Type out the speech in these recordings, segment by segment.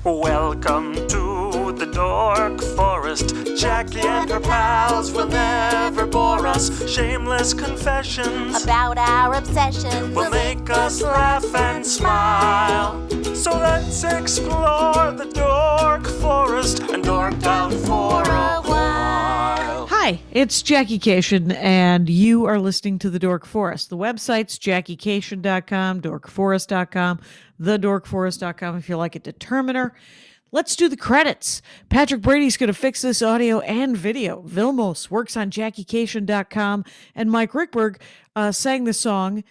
Welcome to the Dork Forest. Jackie and her pals will never bore us. Shameless confessions about our obsession will make us laugh and smile. So let's explore the Dork Forest and dork out for a while. Hi, it's Jackie Cation, and you are listening to The Dork Forest. The website's JackieCation.com, DorkForest.com, TheDorkForest.com if you like a determiner. Let's do the credits. Patrick Brady's going to fix this audio and video. Vilmos works on JackieCation.com, and Mike Ruekberg sang the song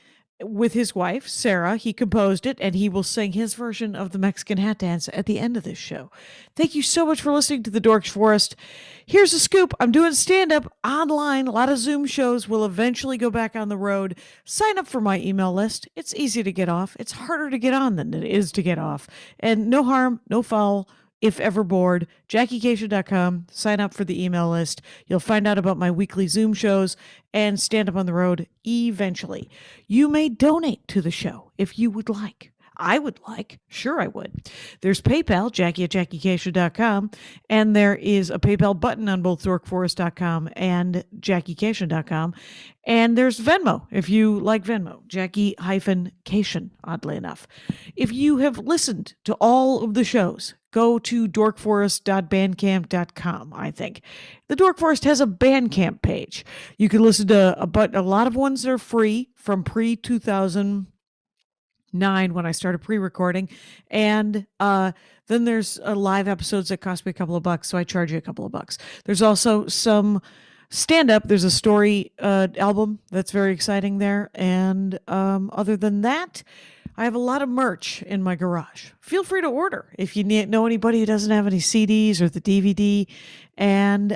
with his wife, Sarah. He composed it, and he will sing his version of the Mexican hat dance at the end of this show. Thank you so much for listening to The Dork Forest. Here's a scoop. I'm doing stand-up online. A lot of Zoom shows will eventually go back on the road. Sign up for my email list. It's easy to get off. It's harder to get on than it is to get off. And no harm, no foul. If ever bored, JackieCation.com, sign up for the email list. You'll find out about my weekly Zoom shows and stand up on the road eventually. You may donate to the show if you would like. I would like. Sure, I would. There's PayPal, Jackie at JackieCation.com, and there is a PayPal button on both DorkForest.com and JackieCation.com. And there's Venmo, if you like Venmo, Jackie-Cation, oddly enough. If you have listened to all of the shows, go to dorkforest.bandcamp.com, I think. The Dork Forest has a Bandcamp page. You can listen to a lot of ones that are free from pre-2009 when I started pre-recording. And then there's live episodes that cost me a couple of bucks, so I charge you a couple of bucks. There's also some stand-up. There's a story album that's very exciting there. And other than that, I have a lot of merch in my garage. Feel free to order if you know anybody who doesn't have any CDs or the DVD. And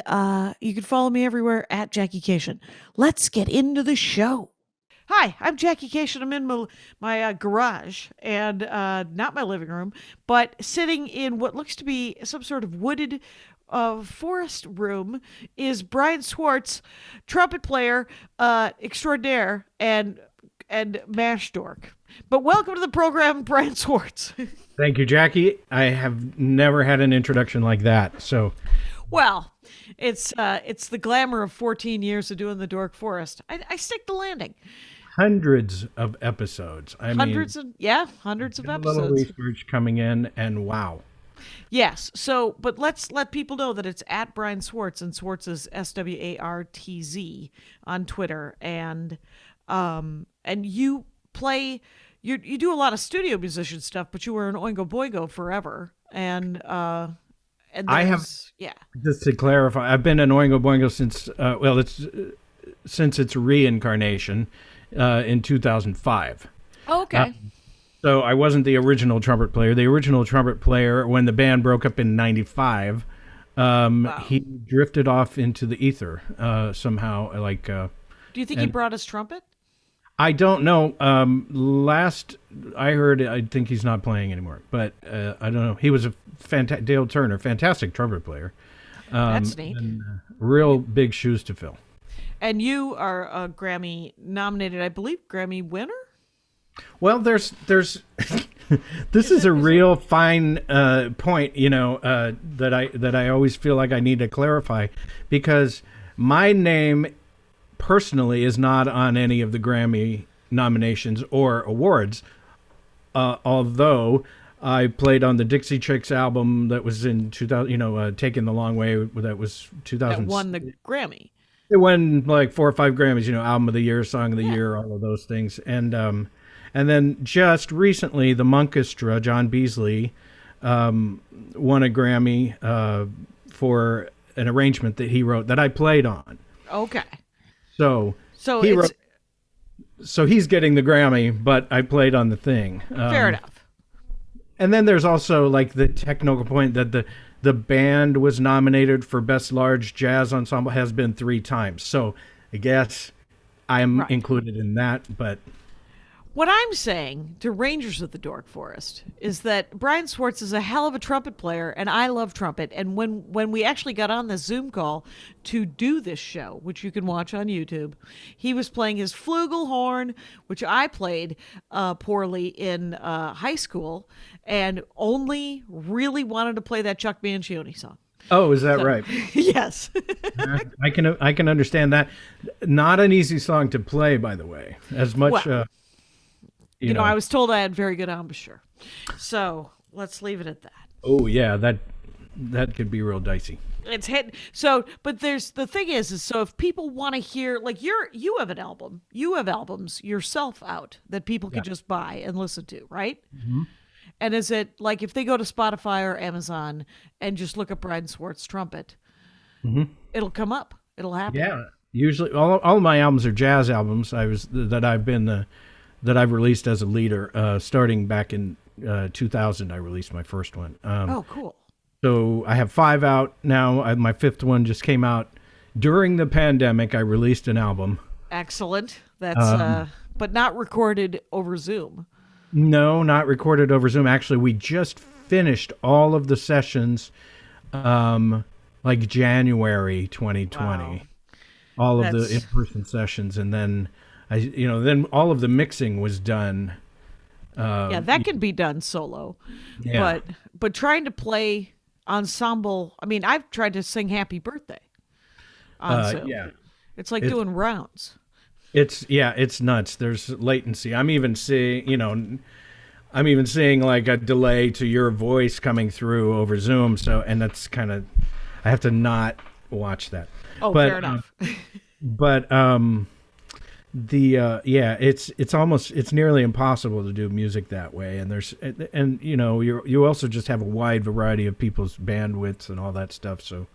you can follow me everywhere at Jackie Cation. Let's get into the show. Hi, I'm Jackie Cation. I'm in my garage, and not my living room, but sitting in what looks to be some sort of wooded forest room is Brian Swartz, trumpet player extraordinaire and M.A.S.H dork. But welcome to the program, Brian Swartz. Thank you, Jackie. I have never had an introduction like that. So, well, it's the glamour of 14 years of doing the Dork Forest. I stick the landing. Hundreds of episodes. Hundreds of episodes. A little research coming in, and wow. Yes. So, but let's let people know that it's at Brian Swartz, and Swartz is SWARTZ on Twitter, and you play. You do a lot of studio musician stuff, but you were an Oingo Boingo forever, and I have. Yeah. Just to clarify, I've been an Oingo Boingo since its reincarnation in 2005. Oh, okay. So I wasn't the original trumpet player. The original trumpet player, when the band broke up in '95, wow. He drifted off into the ether somehow. Do you think he brought his trumpet? I don't know. Last I heard, I think he's not playing anymore. But I don't know. He was a Dale Turner, fantastic trumpet player. That's neat. And, real big shoes to fill. And you are a Grammy nominated, I believe, Grammy winner? Well, there's this is a real fine point, that I always feel like I need to clarify, because my name personally is not on any of the Grammy nominations or awards, although I played on the Dixie Chicks album that was in 2000, Taking the Long Way, that was 2000. That won the Grammy. It won like 4 or 5 Grammys, album of the year, song of the year, all of those things. And then just recently, the Monkestra, John Beasley, won a Grammy for an arrangement that he wrote that I played on. Okay. So he's getting the Grammy, but I played on the thing. Fair enough. And then there's also like the technical point that the band was nominated for Best Large Jazz Ensemble, has been 3 times. So I guess I'm included in that, but... What I'm saying to Rangers of the Dork Forest is that Brian Swartz is a hell of a trumpet player, and I love trumpet. And when we actually got on this Zoom call to do this show, which you can watch on YouTube, he was playing his flugelhorn, which I played poorly in high school, and only really wanted to play that Chuck Mangione song. Oh, is that right? Yes. I can understand that. Not an easy song to play, by the way. As much, Well, you know, I was told I had very good embouchure. So let's leave it at that. Oh yeah, that could be real dicey. It's hit. So, but there's the thing is so if people want to hear, like you have an album, you have albums yourself out that people can just buy and listen to, right? Mm-hmm. And is it like if they go to Spotify or Amazon and just look up Brian Swartz trumpet, it'll come up. It'll happen. Yeah. Usually, all of my albums are jazz albums. That I've released as a leader. Starting back in 2000, I released my first one. Oh, cool. So I have 5 out now. My 5th one just came out during the pandemic. I released an album. Excellent. That's but not recorded over Zoom. No, not recorded over Zoom. Actually, we just finished all of the sessions, like January 2020. Wow. All of the in-person sessions, and then then all of the mixing was done. Yeah, that can be done solo. Yeah. But trying to play ensemble, I mean, I've tried to sing Happy Birthday on Zoom. Yeah. It's like doing rounds. It's nuts. There's latency. I'm even seeing like a delay to your voice coming through over Zoom. So, and that's kind of, I have to not watch that. Oh, fair enough. It's nearly impossible to do music that way. And you also just have a wide variety of people's bandwidths and all that stuff. So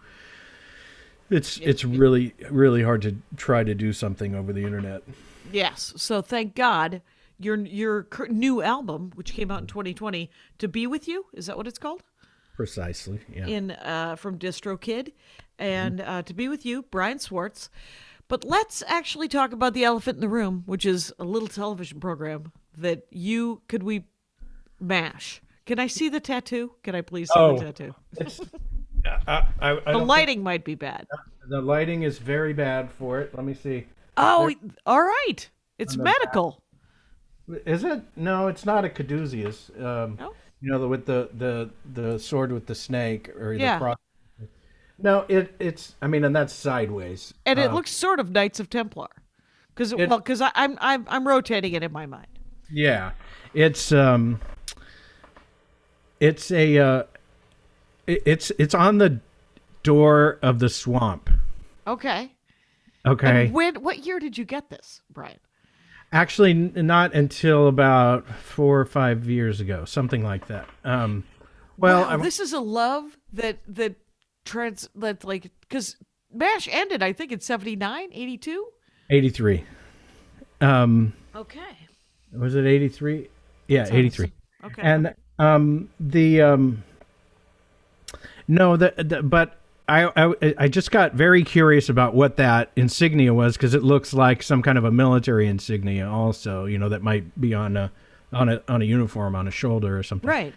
it's really, really hard to try to do something over the internet. Yes. So thank God your new album, which came out in 2020, To Be With You, is that what it's called? Precisely. Yeah. From DistroKid, and To Be With You, Brian Swartz. But let's actually talk about The Elephant in the Room, which is a little television program that M.A.S.H. Can I see the tattoo? Can I please see the tattoo? The lighting might be bad. The lighting is very bad for it. Let me see. Oh, all right. It's medical. Is it? No, it's not a caduceus. No? With the sword with the snake or Yeah. the cross. No, it's. I mean, and that's sideways. And it looks sort of Knights of Templar, because I'm rotating it in my mind. Yeah, it's on the door of the swamp. Okay. Okay. And what year did you get this, Brian? Actually, not until about 4 or 5 years ago, something like that. This is a love that because M.A.S.H. ended, I think, in 79, 82? 83. Okay. Was it 83? Yeah, 83. Okay. And but I just got very curious about what that insignia was, because it looks like some kind of a military insignia also, that might be on a uniform on a shoulder or something. Right.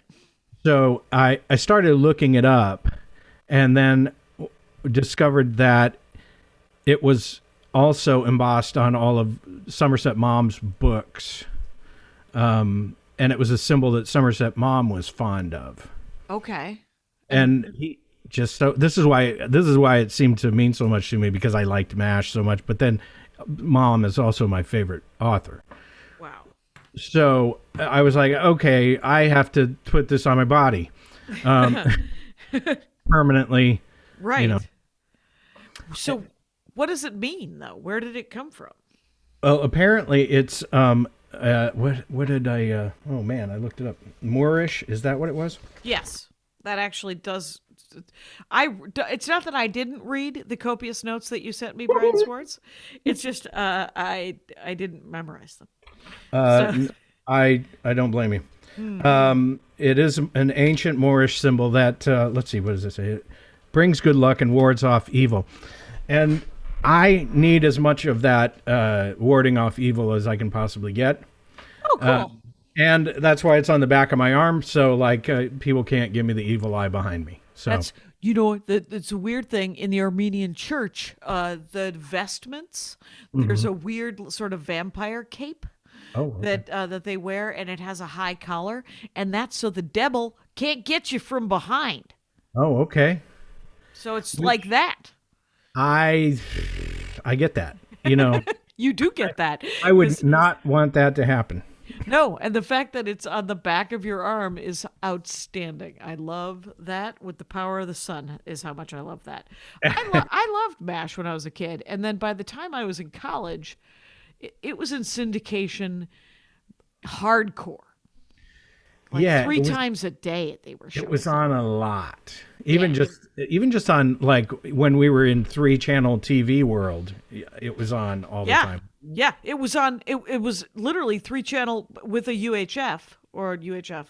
So I started looking it up, and then discovered that it was also embossed on all of Somerset Maugham's books. And it was a symbol that Somerset Maugham was fond of. Okay. And this is why it seemed to mean so much to me, because I liked M.A.S.H. so much. But then Maugham is also my favorite author. Wow. So I was like, okay, I have to put this on my body. Permanently. Right. So what does it mean, though? Where did it come from? Well, apparently it's what did I oh man, I looked it up. Moorish, is that what it was? Yes. That actually does. It's not that I didn't read the copious notes that you sent me, Brian Swartz. It's just I didn't memorize them. I don't blame you. It is an ancient Moorish symbol that let's see, what does it say? It brings good luck and wards off evil. And I need as much of that warding off evil as I can possibly get. Oh, cool. And that's why it's on the back of my arm, so like people can't give me the evil eye behind me. So That's it's a weird thing in the Armenian church. The vestments, there's a weird sort of vampire cape that they wear, and it has a high collar, and that's so the devil can't get you from behind. Oh, okay. So it's like that. I get that. You do get that. I would not want that to happen. No, and the fact that it's on the back of your arm is outstanding. I love that. With the power of the sun is how much I love that. I loved M.A.S.H when I was a kid, and then by the time I was in college, it was in syndication hardcore. Like 3 times a day they were showing. It was on a lot. Even just on like when we were in 3-channel TV world, it was on all the time. Yeah, it was on. It was literally 3-channel with a UHF or UHF.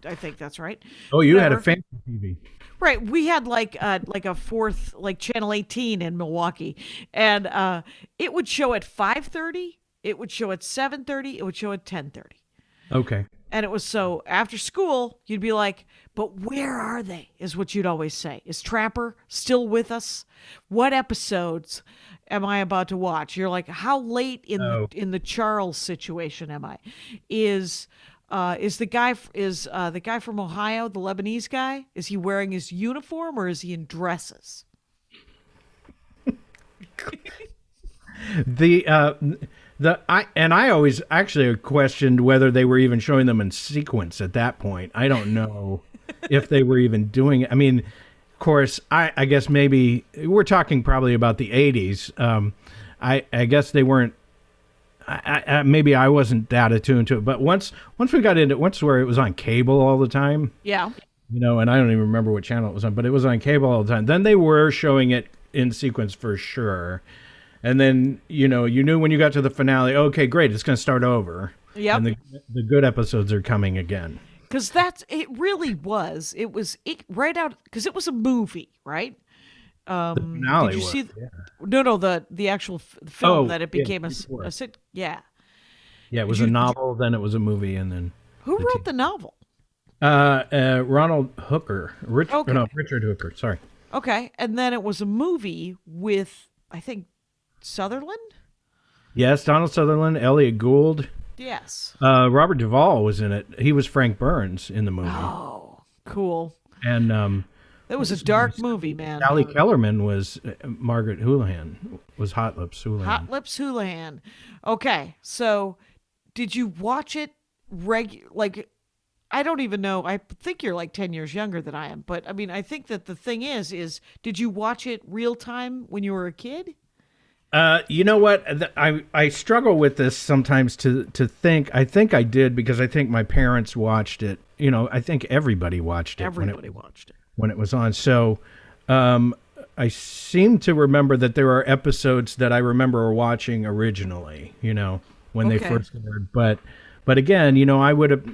I think that's right. Oh, you had a fancy TV. Right, we had like a fourth, like channel 18 in Milwaukee, and it would show at 5:30. It would show at 7:30. It would show at 10:30. Okay. And it was so after school, you'd be like, but where are they? Is what you'd always say. Is Trapper still with us? What episodes am I about to watch? You're like, how late in the Charles situation am I? Is the guy from Ohio, the Lebanese guy, is he wearing his uniform or is he in dresses? I always actually questioned whether they were even showing them in sequence at that point. I don't know if they were even doing it. I mean, of course, I guess maybe we're talking probably about the 80s. I guess they weren't. Maybe I wasn't that attuned to it. But once we got into once where it was on cable all the time. Yeah. And I don't even remember what channel it was on, but it was on cable all the time. Then they were showing it in sequence for sure. And then, you knew when you got to the finale, okay, great, it's going to start over. Yep. And the good episodes are coming again. Because it really was. It was right out, because it was a movie, right? The finale did you was, see yeah. No, the actual film that it became a Yeah, it was a novel, then it was a movie, and then... Who wrote the novel? Ronald Hooker. Richard Hooker, sorry. Okay, and then it was a movie with, I think, Sutherland? Yes, Donald Sutherland, Elliot Gould. Yes. Robert Duvall was in it. He was Frank Burns in the movie. Oh, cool. And that was a dark movie, man. Sally Kellerman was Margaret Houlihan, was Hot Lips Houlihan. Hot Lips Houlihan. Okay, so did you watch it like, I don't even know. I think you're like 10 years younger than I am. But, I mean, I think that the thing is did you watch it real time when you were a kid? You know what? I struggle with this sometimes to think. I think I did because I think my parents watched it. I think everybody watched it. Everybody watched it. When it was on. So I seem to remember that there are episodes that I remember watching originally, when they first aired. But again, I would have...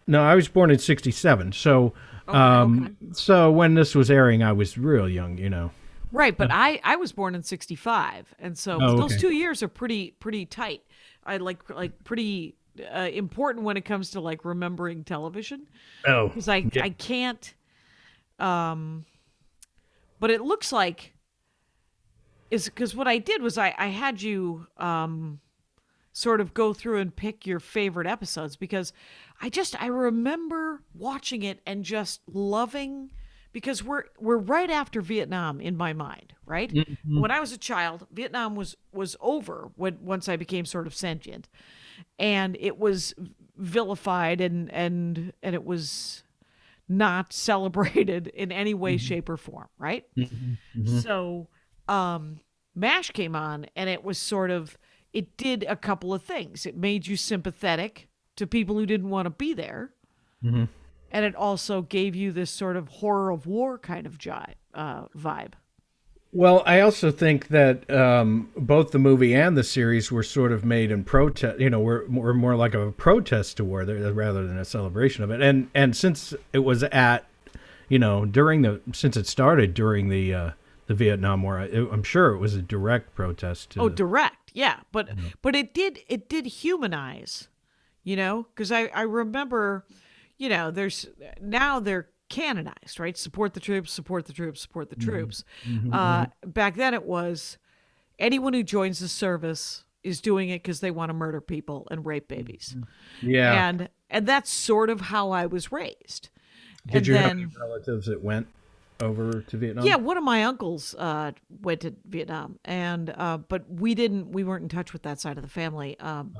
no, I was born in 1967. So, so when this was airing, I was real young, Right, but I was born in 1965, and so those 2 years are pretty tight. I like pretty important when it comes to like remembering television. Oh, because I can't. But it looks like is because what I did was I had you sort of go through and pick your favorite episodes because I remember watching it and just loving. Because we're right after Vietnam in my mind, right? Mm-hmm. When I was a child, Vietnam was over once I became sort of sentient, and it was vilified and it was not celebrated in any way, shape, or form, right? Mm-hmm. Mm-hmm. So, M.A.S.H came on, and it was sort of it did a couple of things. It made you sympathetic to people who didn't want to be there. Mm-hmm. And it also gave you this sort of horror of war kind of vibe. Well, I also think that both the movie and the series were sort of made in protest. Were more like a protest to war rather than a celebration of it. And since it was since it started during the Vietnam War, I'm sure it was a direct protest. Direct, Yeah, but it did humanize, because I remember, they're canonized, right? Support the troops, support the troops, support the troops. Back then it was anyone who joins the service is doing it because they want to murder people and rape babies. Yeah. And that's sort of how I was raised. Did you have any relatives that went over to Vietnam? Yeah, one of my uncles went to Vietnam, and but we weren't in touch with that side of the family. And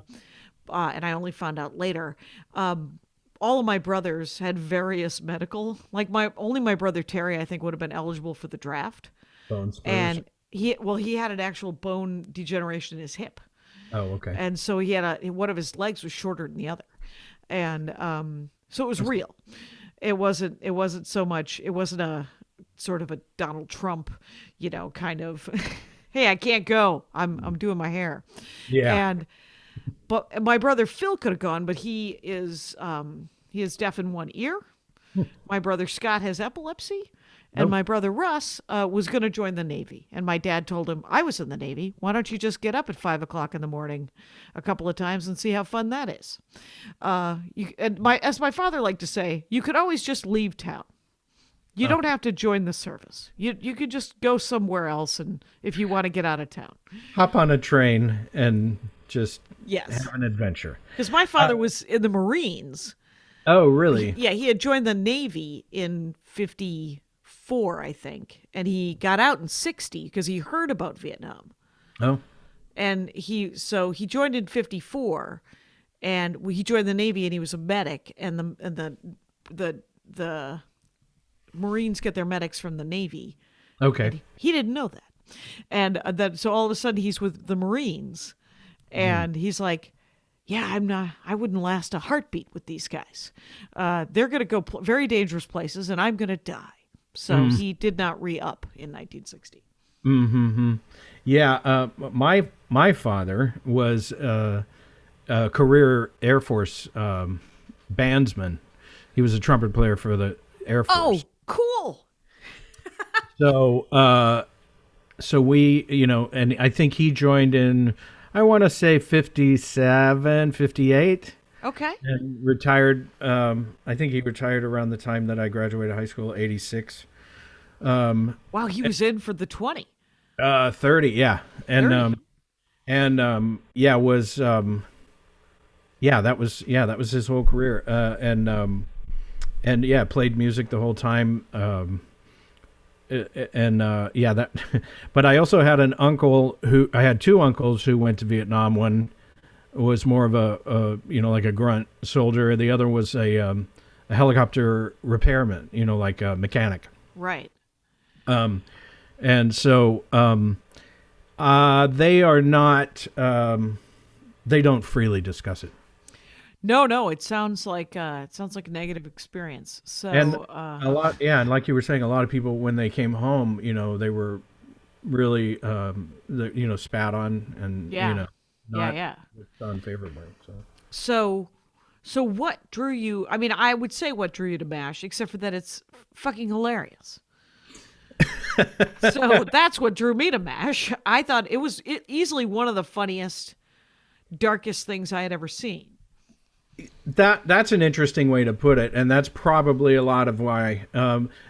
I only found out later. All of my brothers had various medical, like only my brother Terry, I think, would have been eligible for the draft. Bone spurs. And he had an actual bone degeneration in his hip. Oh, okay. And so he had one of his legs was shorter than the other. And so it was real. It wasn't so much, it wasn't a sort of a Donald Trump, kind of, hey, I can't go. I'm doing my hair. Yeah. But my brother Phil could have gone, but he is deaf in one ear. My brother Scott has epilepsy. And my brother Russ was going to join the Navy. And my dad told him, I was in the Navy. Why don't you just get up at 5 o'clock in the morning a couple of times and see how fun that is? As my father liked to say, you could always just leave town. You don't have to join the service. You could just go somewhere else, and if you want to get out of town. Hop on a train and just Yes. have an adventure. Because my father was in the Marines. Oh, really? He had joined the Navy in 54, I think. And he got out in 60 because he heard about Vietnam. Oh. And he joined in 54, and he joined the Navy, and he was a medic. And the Marines get their medics from the Navy. Okay. And he didn't know that. And so all of a sudden he's with the Marines, and he's like, yeah, I wouldn't last a heartbeat with these guys. They're going to go very dangerous places, and I'm going to die. So he did not re-up in 1960. Mm-hmm. Yeah. My father was a career Air Force bandsman. He was a trumpet player for the Air Force. Oh, cool. So we, and I think he joined in, I want to say 57, 58. Okay. And retired. I think he retired around the time that I graduated high school, 86. Wow, he was in for the 20. 30, yeah. And 30. That was his whole career. Played music the whole time. But I also had an uncle I had two uncles who went to Vietnam. One was more of a like a grunt soldier. The other was a helicopter repairman, like a mechanic. Right. And so they are not, they don't freely discuss it. No, it sounds like a negative experience. So And a lot, and like you were saying, a lot of people when they came home, they were really, spat on and not looked on favorably. So what drew you? I mean, I would say what drew you to M.A.S.H, except for that it's fucking hilarious. So that's what drew me to M.A.S.H. I thought it was easily one of the funniest, darkest things I had ever seen. That's an interesting way to put it, and that's probably a lot of why.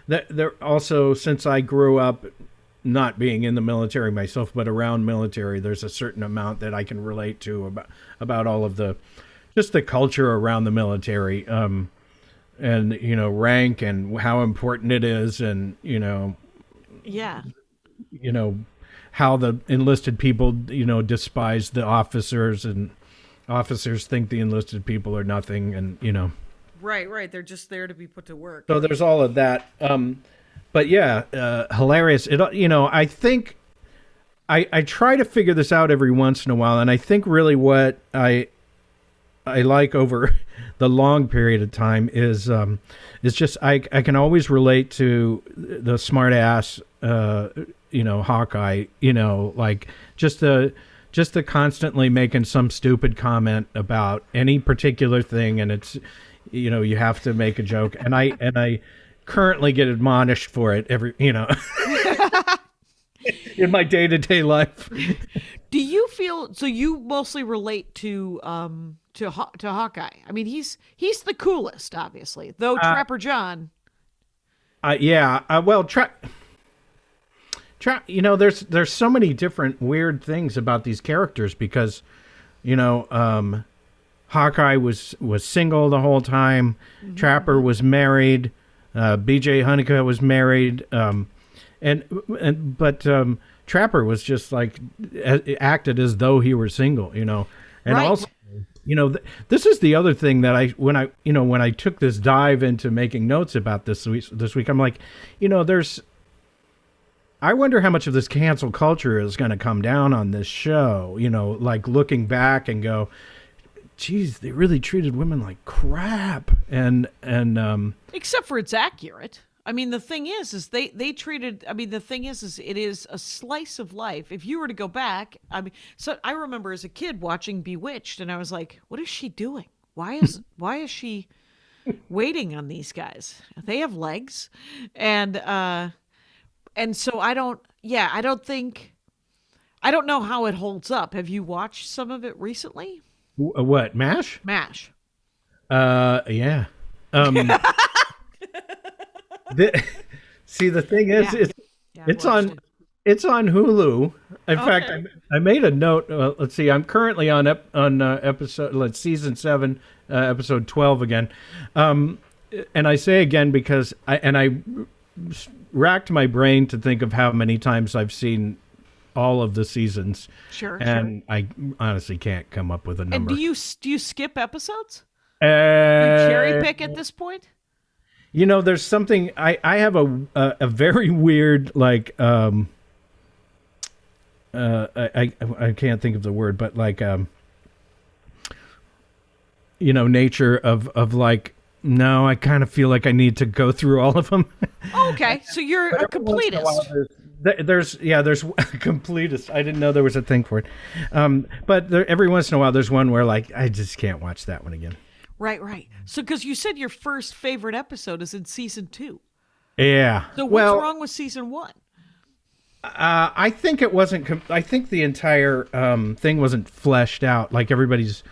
There also, since I grew up not being in the military myself, but around military, there's a certain amount that I can relate to about all of the culture around the military, and rank and how important it is, and how the enlisted people despise the officers, and officers think the enlisted people are nothing, and Right. They're just there to be put to work. So there's all of that. But yeah, hilarious. I think I try to figure this out every once in a while, and I think really what I like over the long period of time is just I can always relate to the smart ass Hawkeye, like just the constantly making some stupid comment about any particular thing, and it's you have to make a joke, and I currently get admonished for it every in my day-to-day life. Do you feel so? You mostly relate to Hawkeye. I mean, he's the coolest, obviously. Though Trapper John. Yeah. Well, there's so many different weird things about these characters because, Hawkeye was single the whole time. Mm-hmm. Trapper was married. B.J. Honeycutt was married. But Trapper was just like acted as though he were single, and right. Also, this is the other thing that when I took this dive into making notes about this week, I'm like, I wonder how much of this cancel culture is going to come down on this show, like looking back and go, geez, they really treated women like crap. And except for it's accurate. I mean, the thing is they treated, the thing is it is a slice of life. If you were to go back, so I remember as a kid watching Bewitched and I was like, what is she doing? Why is she waiting on these guys? They have legs. And so I don't know how it holds up. Have you watched some of it recently? What, M.A.S.H? M.A.S.H. Yeah. See, the thing is, it's on Hulu. In fact, I made a note. Let's see. I'm currently on episode, season 7, episode 12 again. And I say again because I racked my brain to think of how many times I've seen all of the seasons. Sure. And I honestly can't come up with a number. And do you skip episodes? Do you cherry pick at this point? There's something I have a very weird I can't think of the word, but nature of like, no, I kind of feel like I need to go through all of them. Oh, okay, so you're a completist. There's completist. I didn't know there was a thing for it. But every once in a while there's one where I just can't watch that one again. Right. So, because you said your first favorite episode is in season 2. Yeah. So what's wrong with season 1? I think it wasn't. I think the entire thing wasn't fleshed out. Like everybody's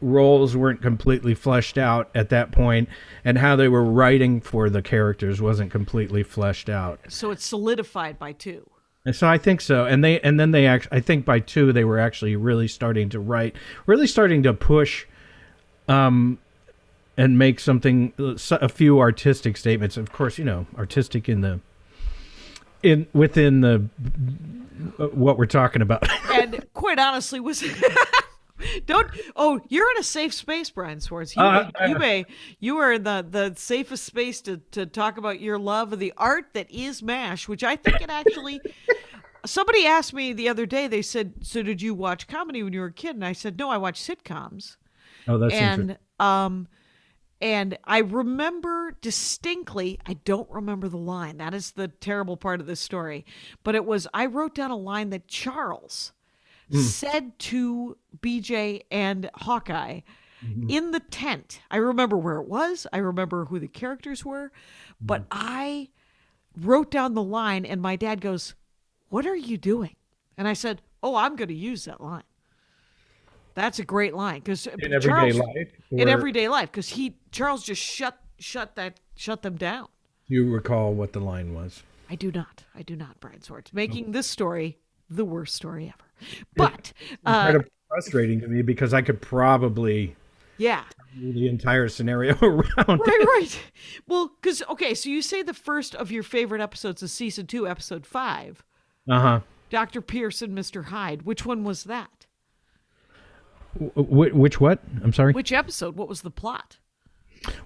roles weren't completely fleshed out at that point, and how they were writing for the characters wasn't completely fleshed out. So it's solidified by 2. And so I think so. And then they actually, I think by 2 they were actually really starting to write, really starting to push. And make a few artistic statements. Of course, artistic within the what we're talking about. And quite honestly, you're in a safe space, Brian Swartz. You are in the safest space to talk about your love of the art that is M.A.S.H, which I think it actually. Somebody asked me the other day. They said, "So did you watch comedy when you were a kid?" And I said, "No, I watched sitcoms." Oh, that's interesting. And I remember distinctly, I don't remember the line. That is the terrible part of this story. But I wrote down a line that Charles said to BJ and Hawkeye in the tent. I remember where it was. I remember who the characters were. But I wrote down the line and my dad goes, "What are you doing?" And I said, "Oh, I'm going to use that line." That's a great line because in everyday life. In everyday life, because Charles just shut them down. Do you recall what the line was? I do not, Brian Swartz, making this story the worst story ever. But it's kind of frustrating to me because I could probably tell you the entire scenario around. Right. Well, because so you say the first of your favorite episodes is season 2, episode 5. Dr. Pierce and Mr. Hyde. Which one was that? Which what? I'm sorry? Which episode? What was the plot?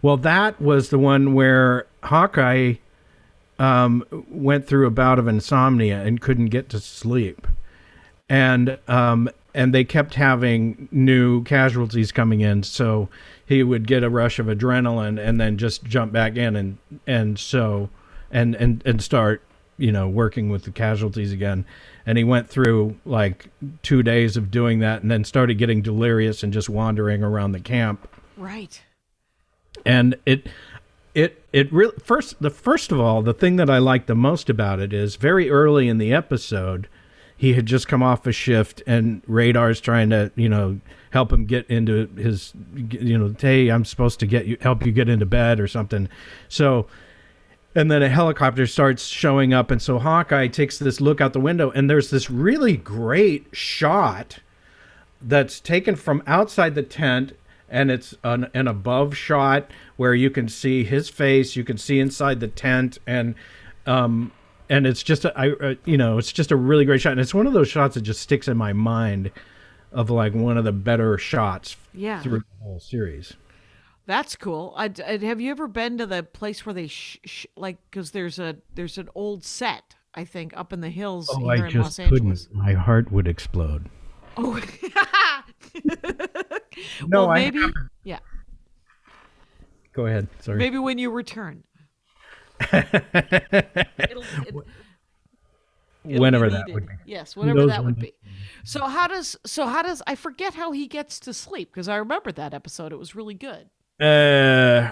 Well, that was the one where Hawkeye went through a bout of insomnia and couldn't get to sleep. And they kept having new casualties coming in, so he would get a rush of adrenaline and then just jump back in and start, working with the casualties again. And he went through 2 days of doing that and then started getting delirious and just wandering around the camp. Right. And it really, first of all, the thing that I like the most about it is very early in the episode, he had just come off a shift and Radar's trying to, help him get into his, hey, I'm supposed to help you get into bed or something. So, and then a helicopter starts showing up. And so Hawkeye takes this look out the window and there's this really great shot that's taken from outside the tent. And it's an above shot where you can see his face, you can see inside the tent, and it's just it's just a really great shot, and it's one of those shots that just sticks in my mind of like one of the better shots through the whole series. That's cool. Have you ever been to the place where they because there's an old set, I think, up in the hills here in Los Angeles. My heart would explode. Oh. No, well, maybe. Yeah. Go ahead. Sorry. Maybe when you return. Whenever that would be. Yes, whenever that would be. So how does I forget how he gets to sleep, because I remember that episode. It was really good. How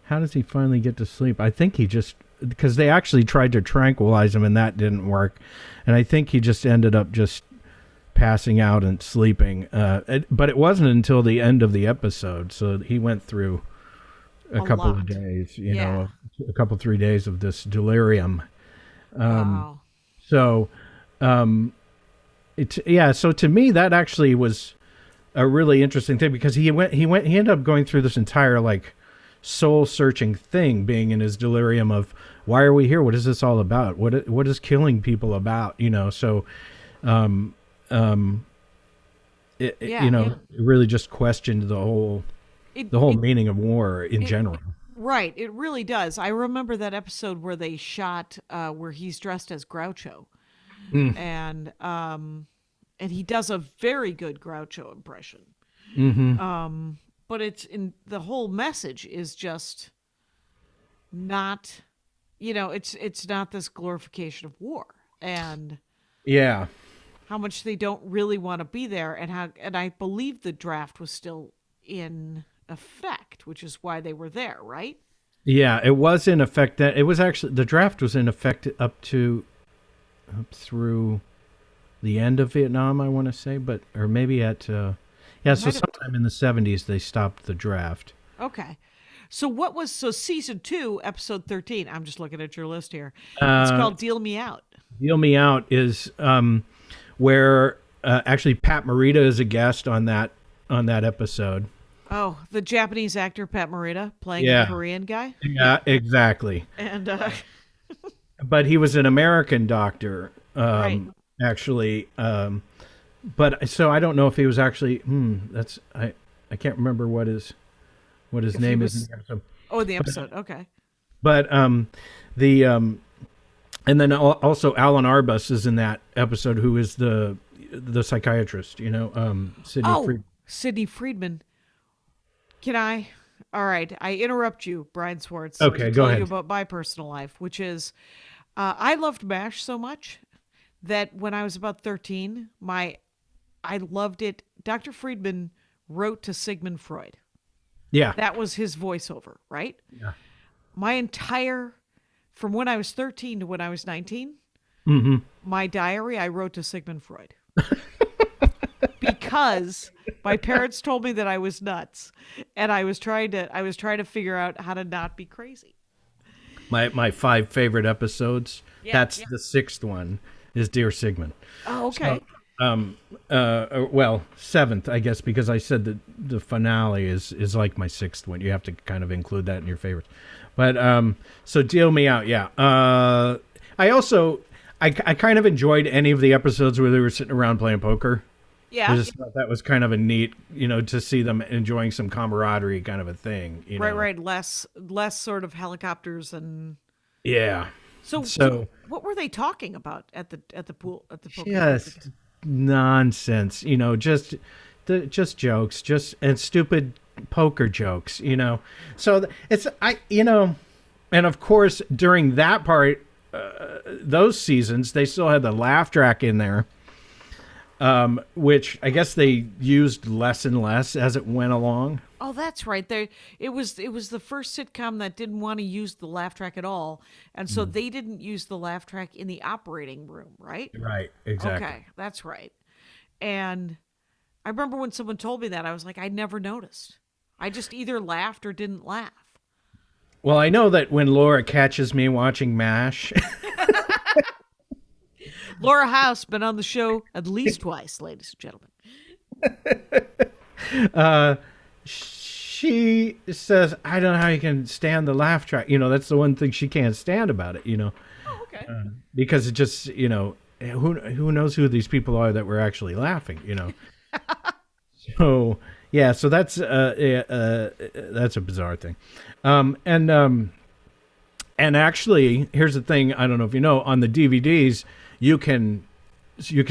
does he finally get to sleep? I think he just, because they actually tried to tranquilize him and that didn't work. And I think he just ended up just passing out and sleeping. But it wasn't until the end of the episode. So he went through a couple of days, a couple, 3 days of this delirium. Wow. So, so to me, that actually was a really interesting thing, because he ended up going through this entire like soul searching thing, being in his delirium of, why are we here? What is this all about? What is killing people about? So, it really just questioned the whole meaning of war in general. Right. It really does. I remember that episode where they shot where he's dressed as Groucho. And he does a very good Groucho impression. Mm-hmm. But the whole message is just not, it's not this glorification of war, and how much they don't really want to be there, and I believe the draft was still in effect, which is why they were there, right? Yeah, it was in effect. That it was actually, the draft was in effect up through the end of Vietnam, I want to say, or maybe so sometime in the 70s they stopped the draft. Okay. So season 2, episode 13, I'm just looking at your list here. It's called Deal Me Out. Deal Me Out is where actually Pat Morita is a guest on that episode. Oh, the Japanese actor Pat Morita playing a Korean guy? Yeah, exactly. And but he was an American doctor, right. Actually. But so I don't know if he was actually. I can't remember what his name is in the episode. Oh, in the episode. Okay. But and then also Alan Arbus is in that episode, who is the psychiatrist. Sidney Friedman. Can I? All right, I interrupt you, Brian Swartz. Okay, go ahead. To tell you about my personal life, which is, I loved M.A.S.H so much that when I was about 13, I loved it. Dr. Friedman wrote to Sigmund Freud. Yeah. That was his voiceover, right? Yeah. From when I was 13 to when I was 19, my diary, I wrote to Sigmund Freud. Because my parents told me that I was nuts, and I was trying to figure out how to not be crazy. My 5 favorite episodes. Yeah, that's the 6th one. Is Dear Sigmund. Oh, okay. So, 7th, I guess, because I said that the finale is like my 6th one. You have to kind of include that in your favorites. But so Deal Me Out, yeah. I kind of enjoyed any of the episodes where they were sitting around playing poker. Yeah. I just thought that was kind of a neat, to see them enjoying some camaraderie kind of a thing. Right. Less sort of helicopters and. Yeah. So what were they talking about at the pool at the poker? Just nonsense, just jokes, and stupid poker jokes, So it's and of course during that part, those seasons they still had the laugh track in there, which I guess they used less and less as it went along. Oh, that's right. It was the first sitcom that didn't want to use the laugh track at all, and so they didn't use the laugh track in the operating room, right? Right, exactly. Okay, that's right. And I remember when someone told me that, I was like, I never noticed. I just either laughed or didn't laugh. Well, I know that when Laura catches me watching M.A.S.H. Laura House been on the show at least twice, ladies and gentlemen. She says, I don't know how you can stand the laugh track. That's the one thing she can't stand about it, Oh, okay. because it just, who knows who these people are that were actually laughing, So, yeah, so that's a bizarre thing. And actually, here's the thing. I don't know if you know, on the DVDs, you can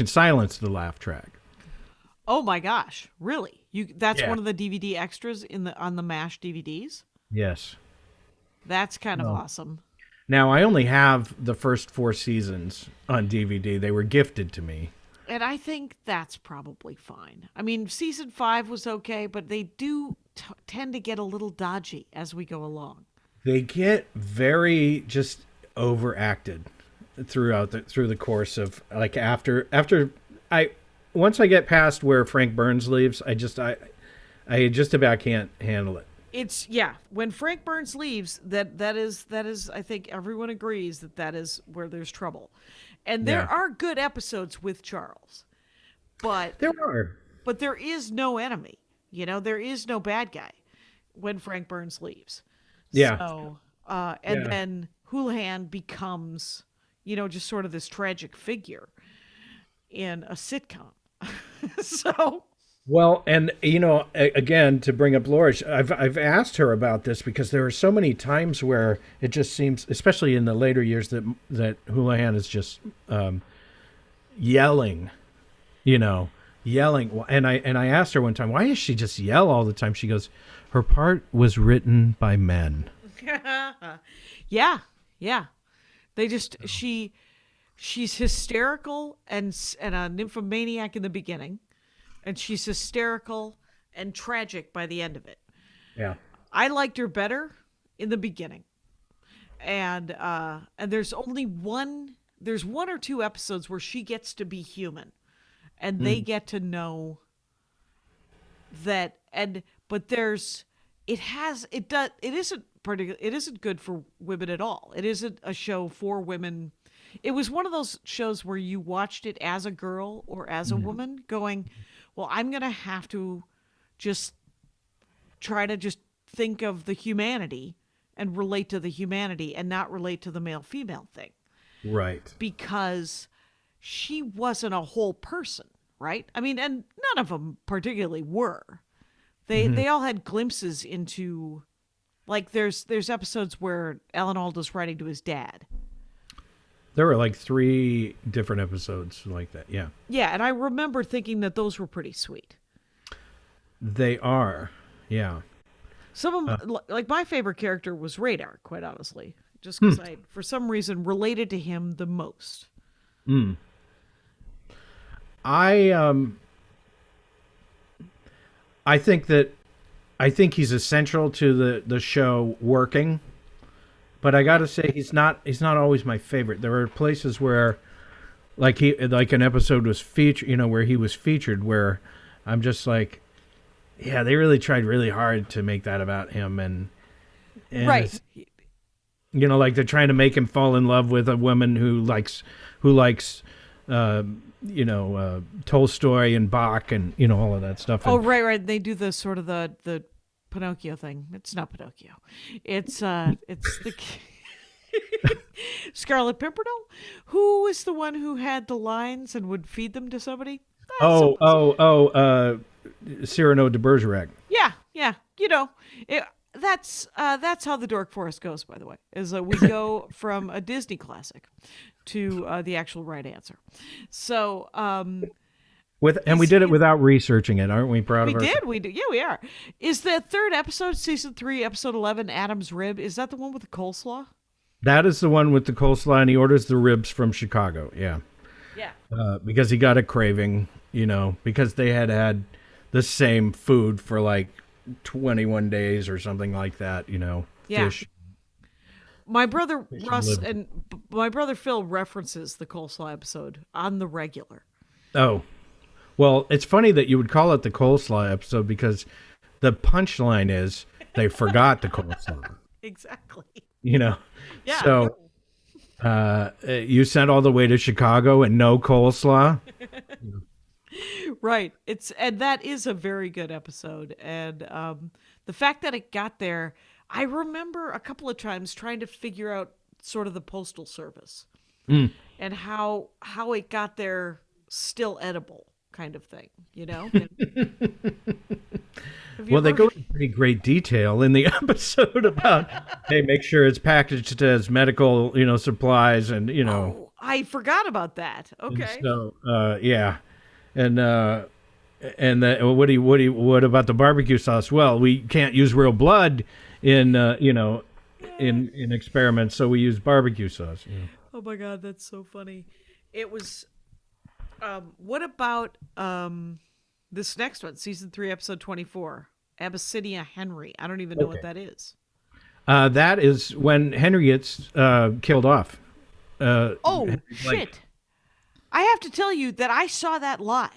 silence the laugh track. Oh my gosh, really? That's Yeah. one of the DVD extras on the M.A.S.H. DVDs? Yes. That's kind of awesome. Now, I only have the first 4 seasons on DVD. They were gifted to me. And I think that's probably fine. I mean, season 5 was okay, but they do tend to get a little dodgy as we go along. They get very just overacted through the course of, like, after once I get past where Frank Burns leaves, I just about can't handle it. It's when Frank Burns leaves, that is I think everyone agrees that is where there's trouble. And there are good episodes with Charles. But there is no enemy. There is no bad guy when Frank Burns leaves. Yeah. So then Houlihan becomes, just sort of this tragic figure in a sitcom. So Well, and again, to bring up Laura, I've asked her about this because there are so many times where it just seems, especially in the later years, that Houlihan is just yelling, yelling. And I asked her one time, why does she just yell all the time? She goes, her part was written by men. yeah. They just she's hysterical and a nymphomaniac in the beginning. And she's hysterical and tragic by the end of it. Yeah. I liked her better in the beginning. And there's one or two episodes where she gets to be human. And they get to know that but it isn't good for women at all. It isn't a show for women. It was one of those shows where you watched it as a girl or as a woman going, well, I'm going to have to just try to just think of the humanity and relate to the humanity and not relate to the male-female thing. Right. Because she wasn't a whole person, right? I mean, and none of them particularly were. They all had glimpses into, like, there's episodes where Alan Alda's writing to his dad. There were like 3 different episodes like that. Yeah. Yeah, and I remember thinking that those were pretty sweet. They are. Yeah. Some of them, like my favorite character was Radar, quite honestly, just because I, for some reason, related to him the most. I think he's essential to the show working. But I got to say, he's not always my favorite. There are places where, like an episode was featured, where he was featured, where I'm just like, yeah, they really tried really hard to make that about him, and Right. Like they're trying to make him fall in love with a woman who likes Tolstoy and Bach and all of that stuff. Oh, right. They do the sort of the Pinocchio thing. It's not Pinocchio. It's the Scarlet Pimpernel, who is the one who had the lines and would feed them to somebody. Cyrano de Bergerac. Yeah. That's how the Dork Forest goes, by the way, is we go from a Disney classic to the actual right answer. So, we did it without researching it. Aren't we proud of ourselves? We did. Yeah, we are. Is the third episode, season 3, episode 11, Adam's Rib, is that the one with the coleslaw? That is the one with the coleslaw, and he orders the ribs from Chicago. Yeah. Yeah. Because he got a craving, because they had the same food for like 21 days or something like that, Yeah. fish. My brother and Russ liver. and my brother Phil references the coleslaw episode on the regular. Oh, well, it's funny that you would call it the coleslaw episode because the punchline is they forgot the coleslaw, Exactly. Yeah. Yeah. You sent all the way to Chicago and no coleslaw? Right. And that is a very good episode. And the fact that it got there, I remember a couple of times trying to figure out sort of the postal service and how it got there still edible kind of thing, Have you Well, they ever- go into pretty great detail in the episode about, hey, make sure it's packaged as medical, supplies and, Oh, I forgot about that. and Okay. so, yeah. And what about the barbecue sauce? Well, we can't use real blood in in experiments, so we use barbecue sauce. Oh my God, that's so funny. It was. What about this next one, season 3, episode 24, Abyssinia Henry? I don't even know what that is. That is when Henry gets killed off. Oh shit! I have to tell you that I saw that live,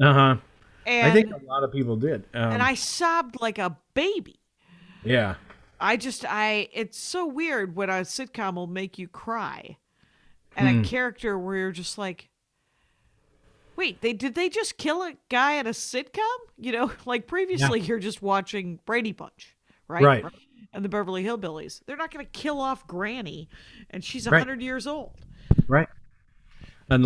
I and think a lot of people did. and I sobbed like a baby. Yeah. It's so weird when a sitcom will make you cry, and a character where you're just like, wait, did they just kill a guy at a sitcom? Like previously you're just watching Brady Bunch, right? Right. And the Beverly Hillbillies. They're not going to kill off Granny, and she's Right. 100 years old. Right. And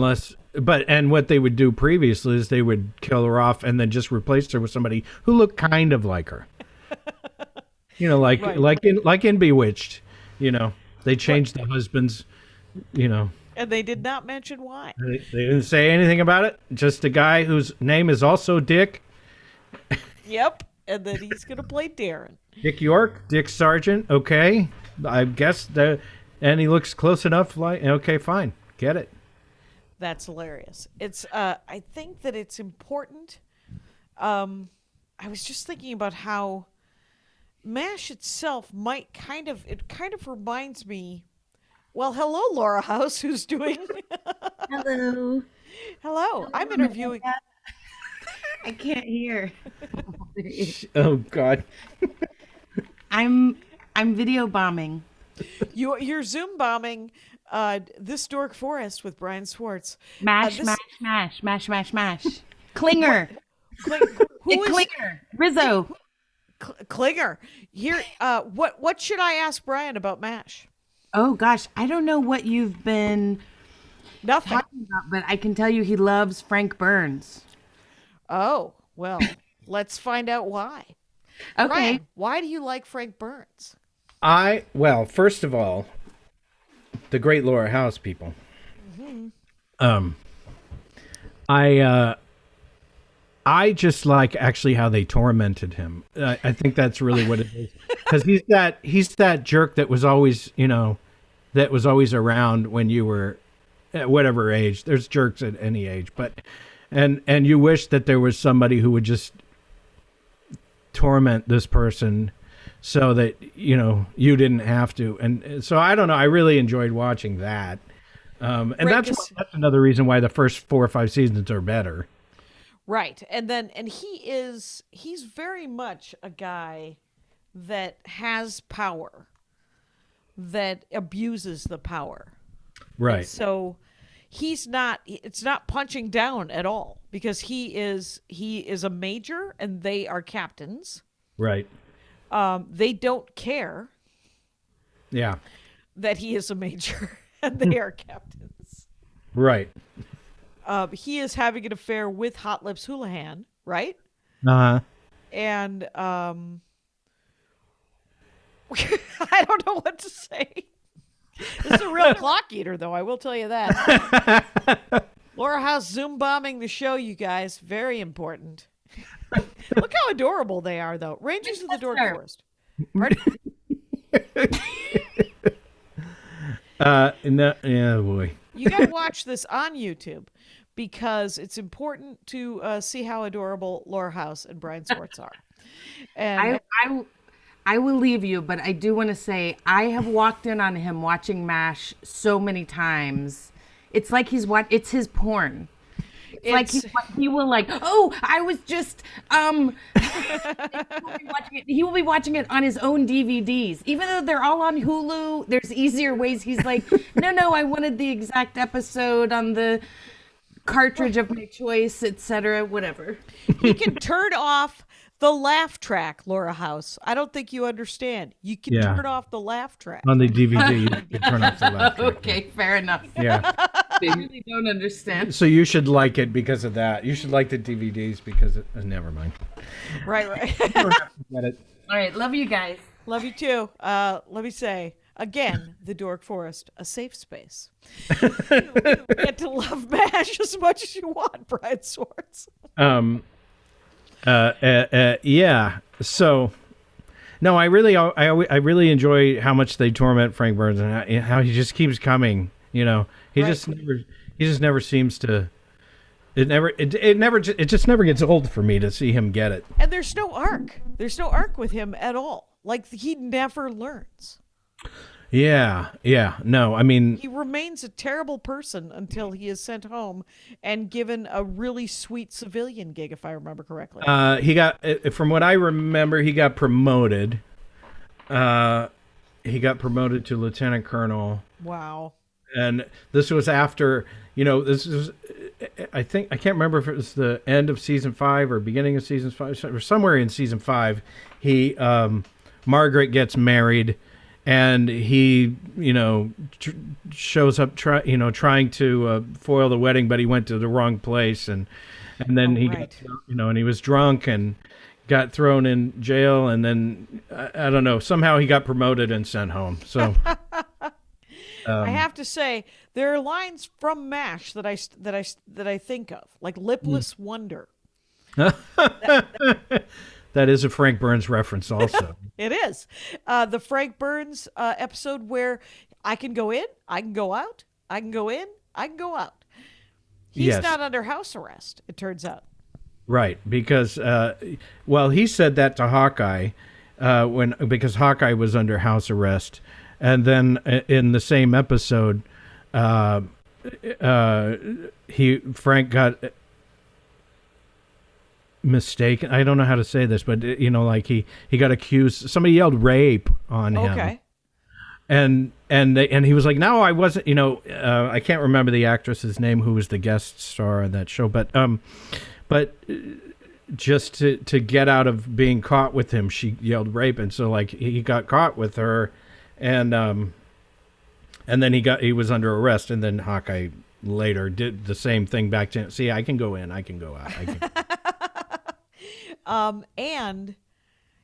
what they would do previously is they would kill her off and then just replace her with somebody who looked kind of like her. Like Right. like in Bewitched, they changed the husbands, And they did not mention why. they didn't say anything about it. Just a guy whose name is also Dick. Yep. And then he's going to play Darren. Dick York, Dick Sargent. Okay. I guess and he looks close enough. Like, okay, fine. Get it. That's hilarious. It's I think that it's important. I was just thinking about how M.A.S.H itself might kind of reminds me. Well, hello, Laura House, who's doing. Hello. Hello, I'm interviewing. I can't hear. Oh God. I'm video bombing. You're Zoom bombing this Dork Forest with Brian Swartz. Mash, this- mash, mash, mash, mash, mash. Klinger. Who is Klinger. Rizzo. Klinger? Here, what should I ask Brian about M.A.S.H? Oh gosh, I don't know what you've been Nothing. talking about, but I can tell you he loves Frank Burns. Oh, well, let's find out why. Okay. Brian, why do you like Frank Burns? Well, first of all, the great Laura House people. I just like actually how they tormented him. I think that's really what it is, because he's that jerk that was always around when you were at whatever age. There's jerks at any age, but and you wish that there was somebody who would just torment this person so that you didn't have to. And so I don't know, I really enjoyed watching that, and Right, that's another reason why the first 4 or 5 seasons are better. Right. And he's very much a guy that has power, that abuses the power. Right. So it's not punching down at all, because he is a major and they are captains. Right. They don't care Yeah. that he is a major and they are captains. Right. He is having an affair with Hot Lips Houlihan, right? Uh-huh. And I don't know what to say. This is a real clock eater, though, I will tell you that. Laura House Zoom bombing the show, you guys. Very important. Look how adorable they are, though. Rangers of the Dork Forest. Pardon? No, yeah, boy. You got to watch this on YouTube, because it's important to see how adorable Laura House and Brian Swartz are. And I will leave you, but I do want to say I have walked in on him watching M.A.S.H so many times. It's like it's his porn. He will like, oh, I was just he will be watching it on his own DVDs. Even though they're all on Hulu, there's easier ways. He's like, no, I wanted the exact episode on the cartridge of my choice, etc., whatever. he can turn off the laugh track, Laura House. I don't think you understand. You can Yeah. turn off the laugh track. On the DVD, you can turn off the laugh track. Okay, fair enough. Yeah. I really don't understand. So you should like it because of that. You should like the DVDs because never mind. Right. You don't have to get it. All right, love you guys. Love you too. Let me say, again, the Dork Forest, a safe space. You get to love M.A.S.H as much as you want, Brian Swartz. Yeah. So, no, I really enjoy how much they torment Frank Burns and how he just keeps coming. You know, he just never seems to. It just never gets old for me to see him get it. And there's no arc. There's no arc with him at all. Like, he never learns. Yeah. No, I mean, He remains a terrible person until he is sent home and given a really sweet civilian gig, if I remember correctly. he got, from what I remember, he got promoted. He got promoted to lieutenant colonel. Wow. And this was after, this was, I can't remember if it was the end of season 5 or beginning of season 5, or somewhere in season 5. He, Margaret gets married, and he, shows up, trying to foil the wedding, but he went to the wrong place, and then got, and he was drunk and got thrown in jail, and then I don't know, somehow he got promoted and sent home. So. I have to say, there are lines from M.A.S.H that I think of, like "Lipless Wonder." That is a Frank Burns reference, also. It is the Frank Burns episode where I can go in, I can go out, I can go in, I can go out. He's not under house arrest, it turns out. Right, because he said that to Hawkeye because Hawkeye was under house arrest. And then in the same episode, Frank got mistaken. I don't know how to say this, but he got accused. Somebody yelled rape on him. Okay. And he was like, no, I wasn't. I can't remember the actress's name who was the guest star on that show, but just to get out of being caught with him, she yelled rape, and so he got caught with her. And then he was under arrest, and then Hawkeye later did the same thing back to him. See, I can go in, I can go out. And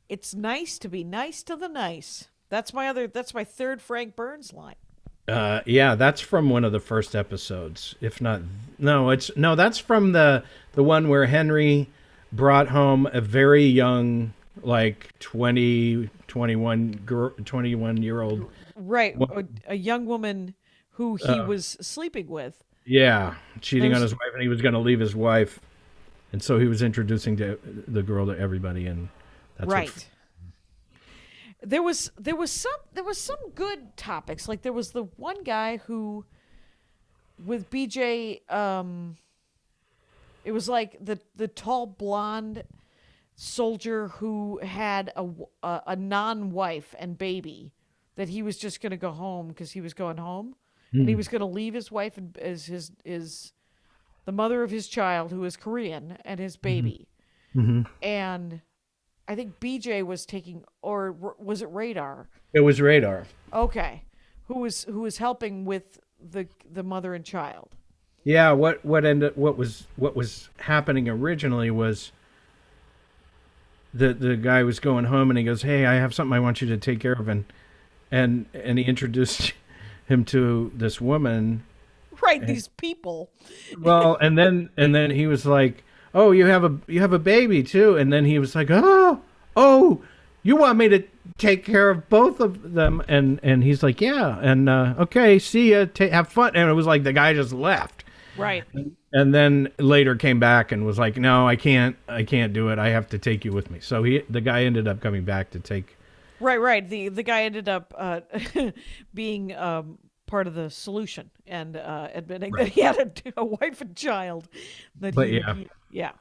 it's nice to be nice to the nice. That's my third Frank Burns line. Yeah, that's from one of the first episodes. If not, that's from the one where Henry brought home a very young, like 21-year-old. Right. A young woman who he was sleeping with. Yeah. Cheating on his wife, and he was going to leave his wife. And so he was introducing the girl to everybody. And that's right. There was some good topics. Like there was the one guy who, with BJ, it was like the tall blonde soldier who had a non-wife and baby that he was just going to go home because he was going home, and he was going to leave his wife as the mother of his child, who is Korean, and his baby. Mm-hmm. And I think BJ was taking, or was it Radar? It was Radar. Okay, who was helping with the mother and child. Yeah, what was happening originally was the guy was going home, and he goes, "Hey, I have something I want you to take care of," and he introduced him to this woman. Right, these people. Well, and then he was like, "Oh, you have a baby too," and then he was like, "Oh, you want me to take care of both of them?" And he's like, "Yeah," and okay, see ya, have fun. And it was like the guy just left. Right. And then later came back and was like, no, I can't do it. I have to take you with me. So the guy ended up coming back to take. Right. The guy ended up being part of the solution and admitting that he had a wife and child. Yeah.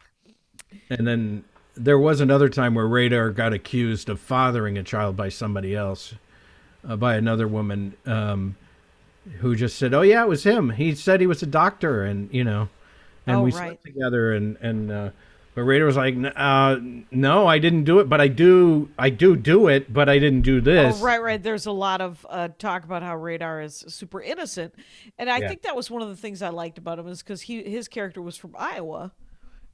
And then there was another time where Radar got accused of fathering a child by somebody else, by another woman, who just said, "Oh yeah, it was him. He said he was a doctor, and and we slept together." But Radar was like, "No, I didn't do it, but I do it, but I didn't do this." Oh, right. There's a lot of talk about how Radar is super innocent, and I think that was one of the things I liked about him is because his character was from Iowa,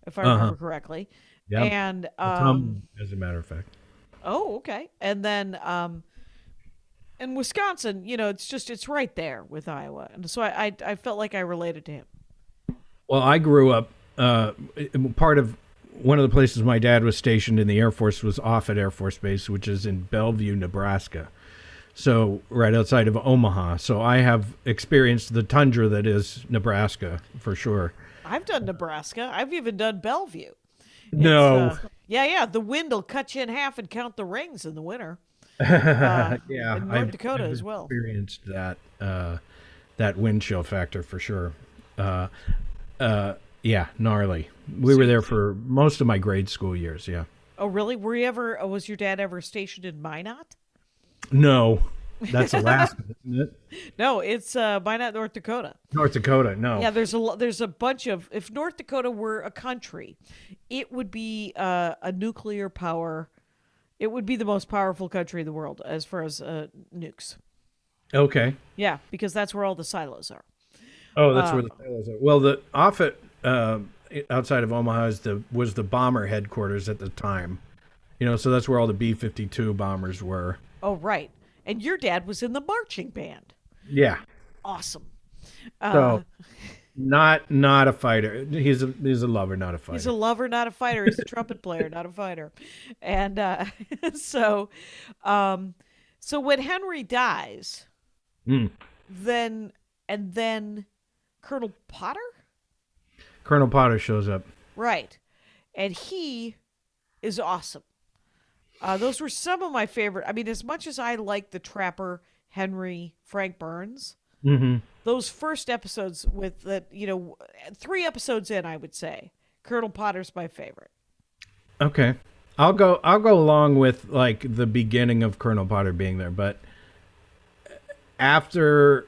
if I remember correctly. Yeah, and as a matter of fact. Oh, okay. And then in Wisconsin, it's right there with Iowa, and so I felt like I related to him. Well, I grew up. Part of one of the places my dad was stationed in the Air Force was Offutt Air Force Base, which is in Bellevue, Nebraska. So right outside of Omaha. So I have experienced the tundra that is Nebraska for sure. I've done Nebraska. I've even done Bellevue. No. Yeah. The wind will cut you in half and count the rings in the winter. Yeah, in North Dakota as well. Experienced that wind chill factor for sure. Yeah, gnarly. We were there for most of my grade school years. Yeah. Oh, really? Was your dad ever stationed in Minot? No, that's Alaska, isn't it? No, it's Minot, North Dakota. North Dakota, no. Yeah, there's a bunch of. If North Dakota were a country, it would be a nuclear power. It would be the most powerful country in the world as far as nukes. Okay. Yeah, because that's where all the silos are. Oh, that's where the silos are. Well, the Offutt outside of Omaha was the bomber headquarters at the time. So that's where all the B-52 bombers were. Oh, right. And your dad was in the marching band. Yeah. Awesome. So, not a fighter. He's a lover, not a fighter. He's a lover, not a fighter. He's a trumpet player, not a fighter. And so when Henry dies, then Colonel Potter? Colonel Potter shows up. Right. And he is awesome. Those were some of my favorite. I mean, as much as I like the Trapper, Henry, Frank Burns, those first episodes with 3 episodes in, I would say Colonel Potter's my favorite. Okay, I'll go along with like the beginning of Colonel Potter being there, but after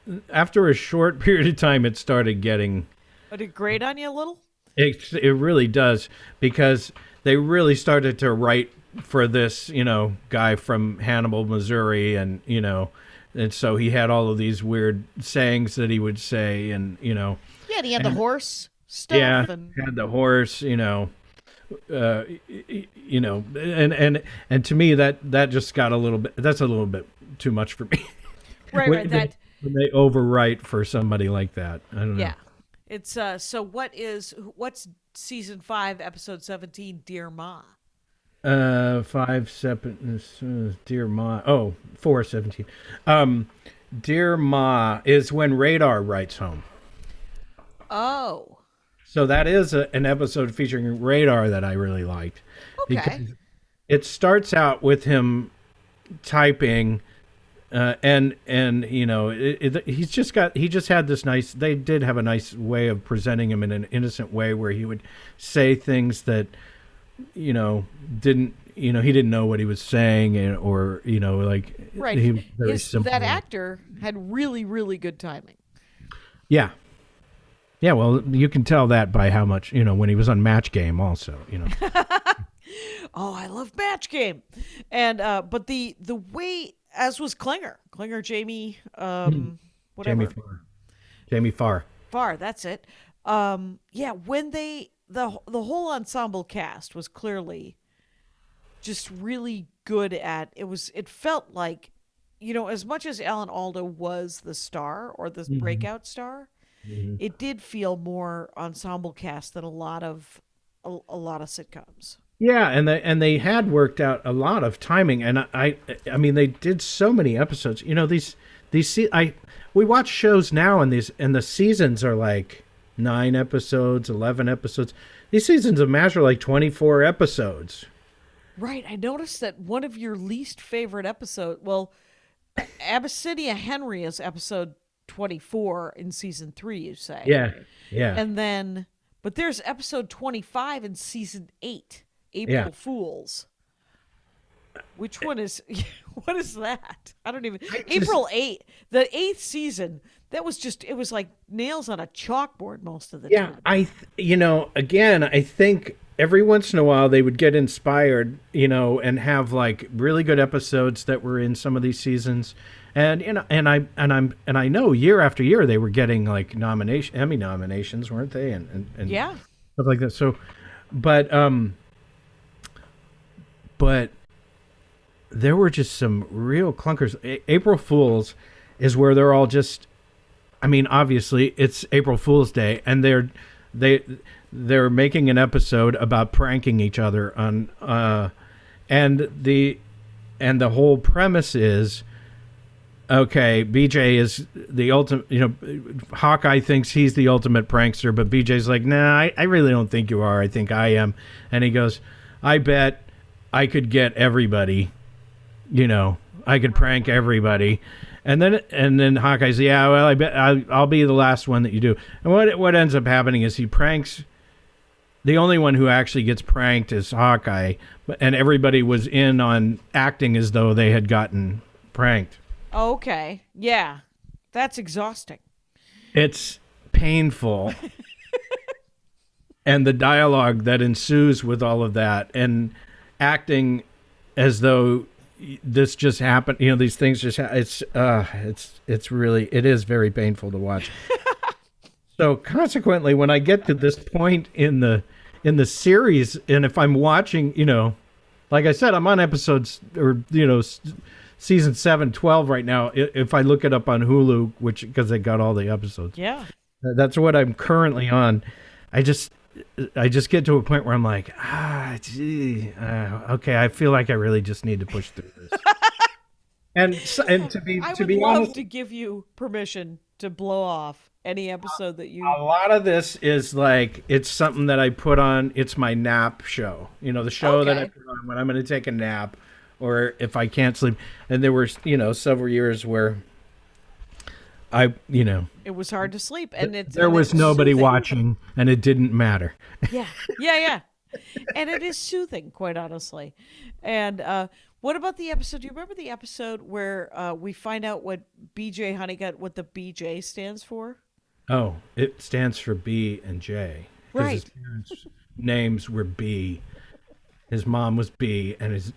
a short period of time, it started getting. Did it grate on you a little? It really does, because they really started to write for this, guy from Hannibal, Missouri, and so he had all of these weird sayings that he would say, and Yeah, and he had the horse stuff. Yeah, and had the horse, and to me that just got a little bit. That's a little bit too much for me. Right. when they overwrite for somebody like that. I don't know. Yeah, it's so what's season 5, episode 17, Dear Ma? 5/7, Dear Ma. 4/17. Dear Ma is when Radar writes home. Oh. So that is an episode featuring Radar that I really liked. Okay. Because it starts out with him typing, and he just had this nice. They did have a nice way of presenting him in an innocent way, where he would say things that, he didn't know what he was saying, or right. He was very simple. That actor had really, really good timing. Yeah. Yeah, well, you can tell that by how much, when he was on Match Game also, Oh, I love Match Game. And but the way, as was Klinger, Jamie whatever. Jamie Farr. Farr, that's it. Yeah, when the whole ensemble cast was clearly just really good at it felt like, as much as Alan Alda was the star or the breakout star, it did feel more ensemble cast than a lot of sitcoms. Yeah, and they had worked out a lot of timing, and I mean they did so many episodes. We watch shows now, and the seasons are like 9 episodes, 11 episodes. These seasons of M.A.S.H. are like 24 episodes. Right. I noticed that one of your least favorite episodes, well, Abyssinia Henry is episode 24 in season 3, you say. Yeah. Yeah. And then, but there's episode 25 in season 8, April Fools. Which one is, what is that? I don't even, April 8, the 8th season, that was just, it was like nails on a chalkboard most of the time. Again, I think every once in a while they would get inspired, and have like really good episodes that were in some of these seasons. And I know year after year they were getting like Emmy nominations, weren't they? And yeah, stuff like that. So, but there were just some real clunkers. April Fools is where they're all just. I mean, obviously it's April Fool's Day, and they're making an episode about pranking each other on, and the whole premise is. Okay, BJ is the ultimate, Hawkeye thinks he's the ultimate prankster, but BJ's like, nah, I really don't think you are. I think I am. And he goes, I bet I could get everybody, I could prank everybody. And then Hawkeye's, yeah, well, I bet I'll be the last one that you do. And what ends up happening is he pranks. The only one who actually gets pranked is Hawkeye, and everybody was in on acting as though they had gotten pranked. Okay. Yeah. That's exhausting. It's painful. And the dialogue that ensues with all of that and acting as though this just happened, these things just it's really, it is very painful to watch. So consequently, when I get to this point in the series, and if I'm watching, like I said, I'm on episodes or, season 7, 12 right now. If I look it up on Hulu, because they got all the episodes. Yeah. That's what I'm currently on. I just get to a point where I'm like, okay, I feel like I really just need to push through this. and to be I to would be love honest, to give you permission to blow off any episode that you. a lot of this is like it's something that I put on. It's my nap show. The show that I put on when I'm going to take a nap. Or if I can't sleep. And there were, several years where it was hard to sleep, and there was nobody watching, and it didn't matter. Yeah. And it is soothing, quite honestly. And what about the episode? Do you remember the episode where we find out what BJ Honeycutt, what the BJ stands for? Oh, it stands for B and J. Right. His parents' names were B. His mom was B, and his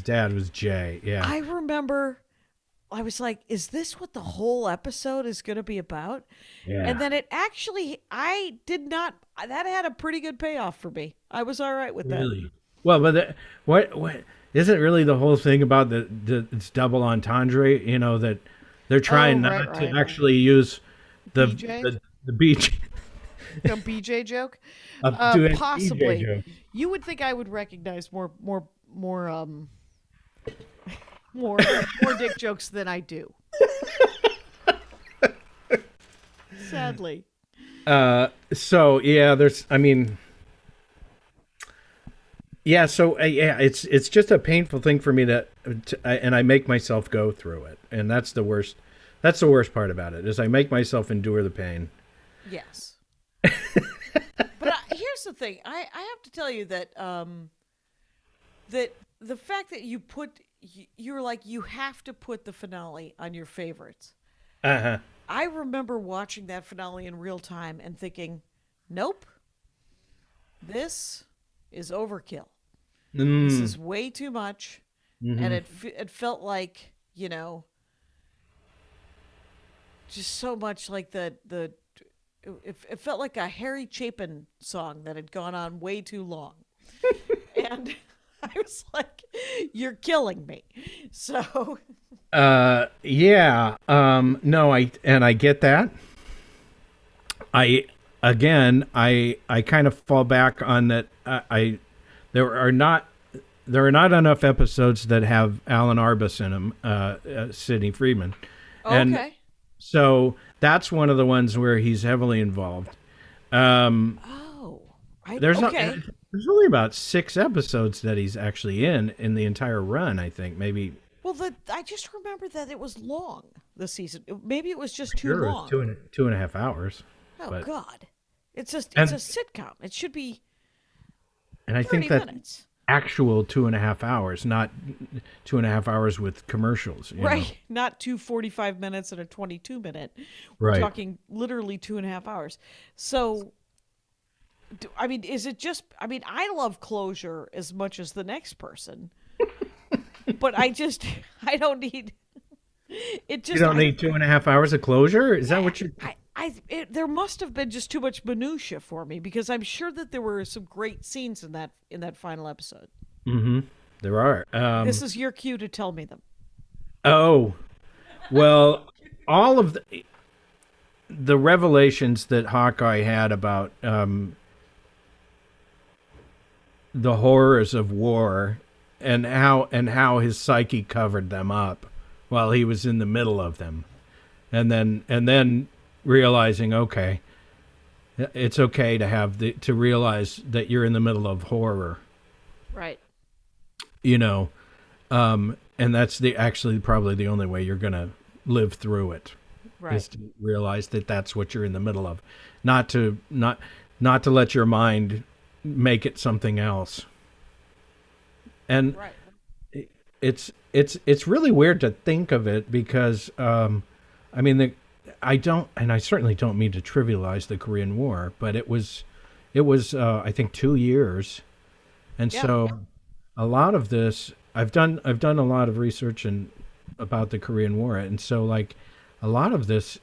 dad was J. Yeah. I remember, I was like, "Is this what the whole episode is going to be about?" Yeah. And then it actually, I did not. That had a pretty good payoff for me. I was all right with that. Really? Well, but what isn't really the whole thing about it's double entendre? That they're trying not to actually use the BJ? the BJ. A BJ joke? Do a Possibly. BJ joke. You would think I would recognize more dick jokes than I do. Sadly. So yeah, it's just a painful thing for me and I make myself go through it, and that's the worst part about it is I make myself endure the pain. Yes. But here's the thing. I have to tell you that that the fact that you're like, you have to put the finale on your favorites. Uh-huh. I remember watching that finale in real time and thinking, nope, this is overkill. This is way too much. Mm-hmm. And it felt like, just so much like it felt like a Harry Chapin song that had gone on way too long. And I was like, you're killing me. So yeah. No, I get that. I kind of fall back on that. There are not enough episodes that have Alan Arbus in them, Sidney Freedman. Okay. And so that's one of the ones where he's heavily involved. Oh, There's okay. there's only about 6 episodes that he's actually in the entire run. I think maybe. Well, I just remember that it was long this season. Maybe it was just too Sure, long. it's 2.5 hours. Oh but, God, it's a And- sitcom. It should be And I 30 think that minutes. actual 2.5 hours, not 2.5 hours with commercials. You Right, know? not 2 45 minutes and a 22-minute. Right. We're talking literally 2.5 hours. So, I mean, is it just? I mean, I love closure as much as the next person, but I don't need. It just You don't need 2.5 hours of closure. Is that what you? there must have been just too much minutia for me because I'm sure that there were some great scenes in that final episode. Mm-hmm. There are. This is your cue to tell me them. Oh, well, all of the revelations that Hawkeye had about the horrors of war and how his psyche covered them up while he was in the middle of them, and then realizing, okay, it's okay to realize that you're in the middle of horror, Right. you know, and that's actually probably the only way you're gonna live through it. Right. Is to realize that that's what you're in the middle of, not to let your mind make it something else. And Right. it's really weird to think of it because I mean I certainly don't mean to trivialize the Korean War, but it was I think 2 years, and Yeah. so a lot of this I've done a lot of research about the Korean War, and so like a lot of this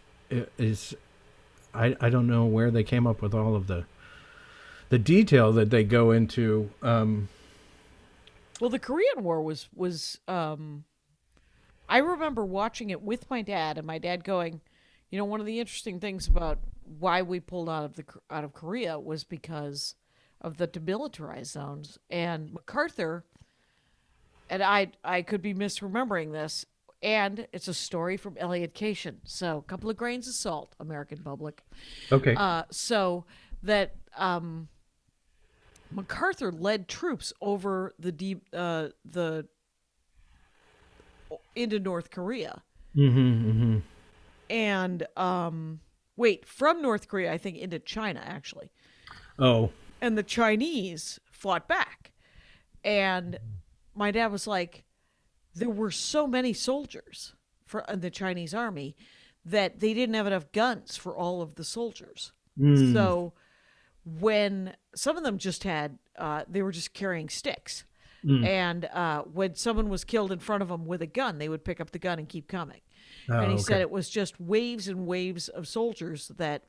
is I don't know where they came up with all of the detail that they go into. Well, the Korean War was I remember watching it with my dad, and my dad going, you know, one of the interesting things about why we pulled out of Korea was because of the demilitarized zones, and MacArthur, and I could be misremembering this, and it's a story from Elliot Cation, so a couple of grains of salt, American public. Okay. So that MacArthur led troops over into North Korea. Mm-hmm, mm-hmm. And from North Korea, I think into China actually. Oh. And the Chinese fought back. And my dad was like, there were so many soldiers in the Chinese army that they didn't have enough guns for all of the soldiers. So when some of them just had, they were just carrying sticks. And when someone was killed in front of them with a gun, they would pick up the gun and keep coming. And he said it was just waves and waves of soldiers that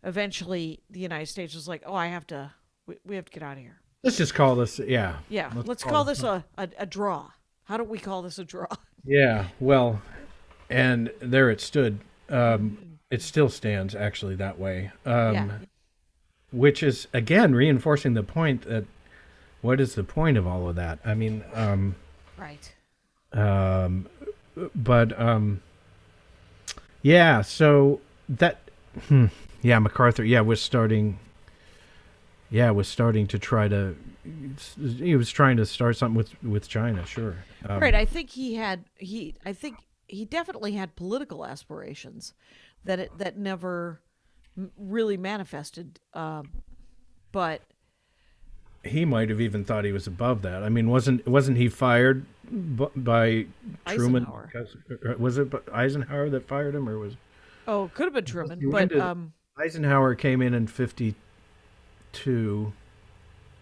eventually the United States was like, oh, we have to get out of here. Let's just call this, yeah. Yeah, let's call this a draw. How don't we call this a draw? Yeah, well, and there it stood. It still stands actually that way. Which is, again, reinforcing the point that what is the point of all of that? I mean, Right. yeah, so that, MacArthur, was starting to try to, he was trying to start something with China, sure. Right. I think he definitely had political aspirations that never really manifested. But he might have even thought he was above that. I mean, wasn't he fired by Truman? Eisenhower. Was it Eisenhower that fired him, or was? Oh, it could have been Truman, When but did Eisenhower came in 1952,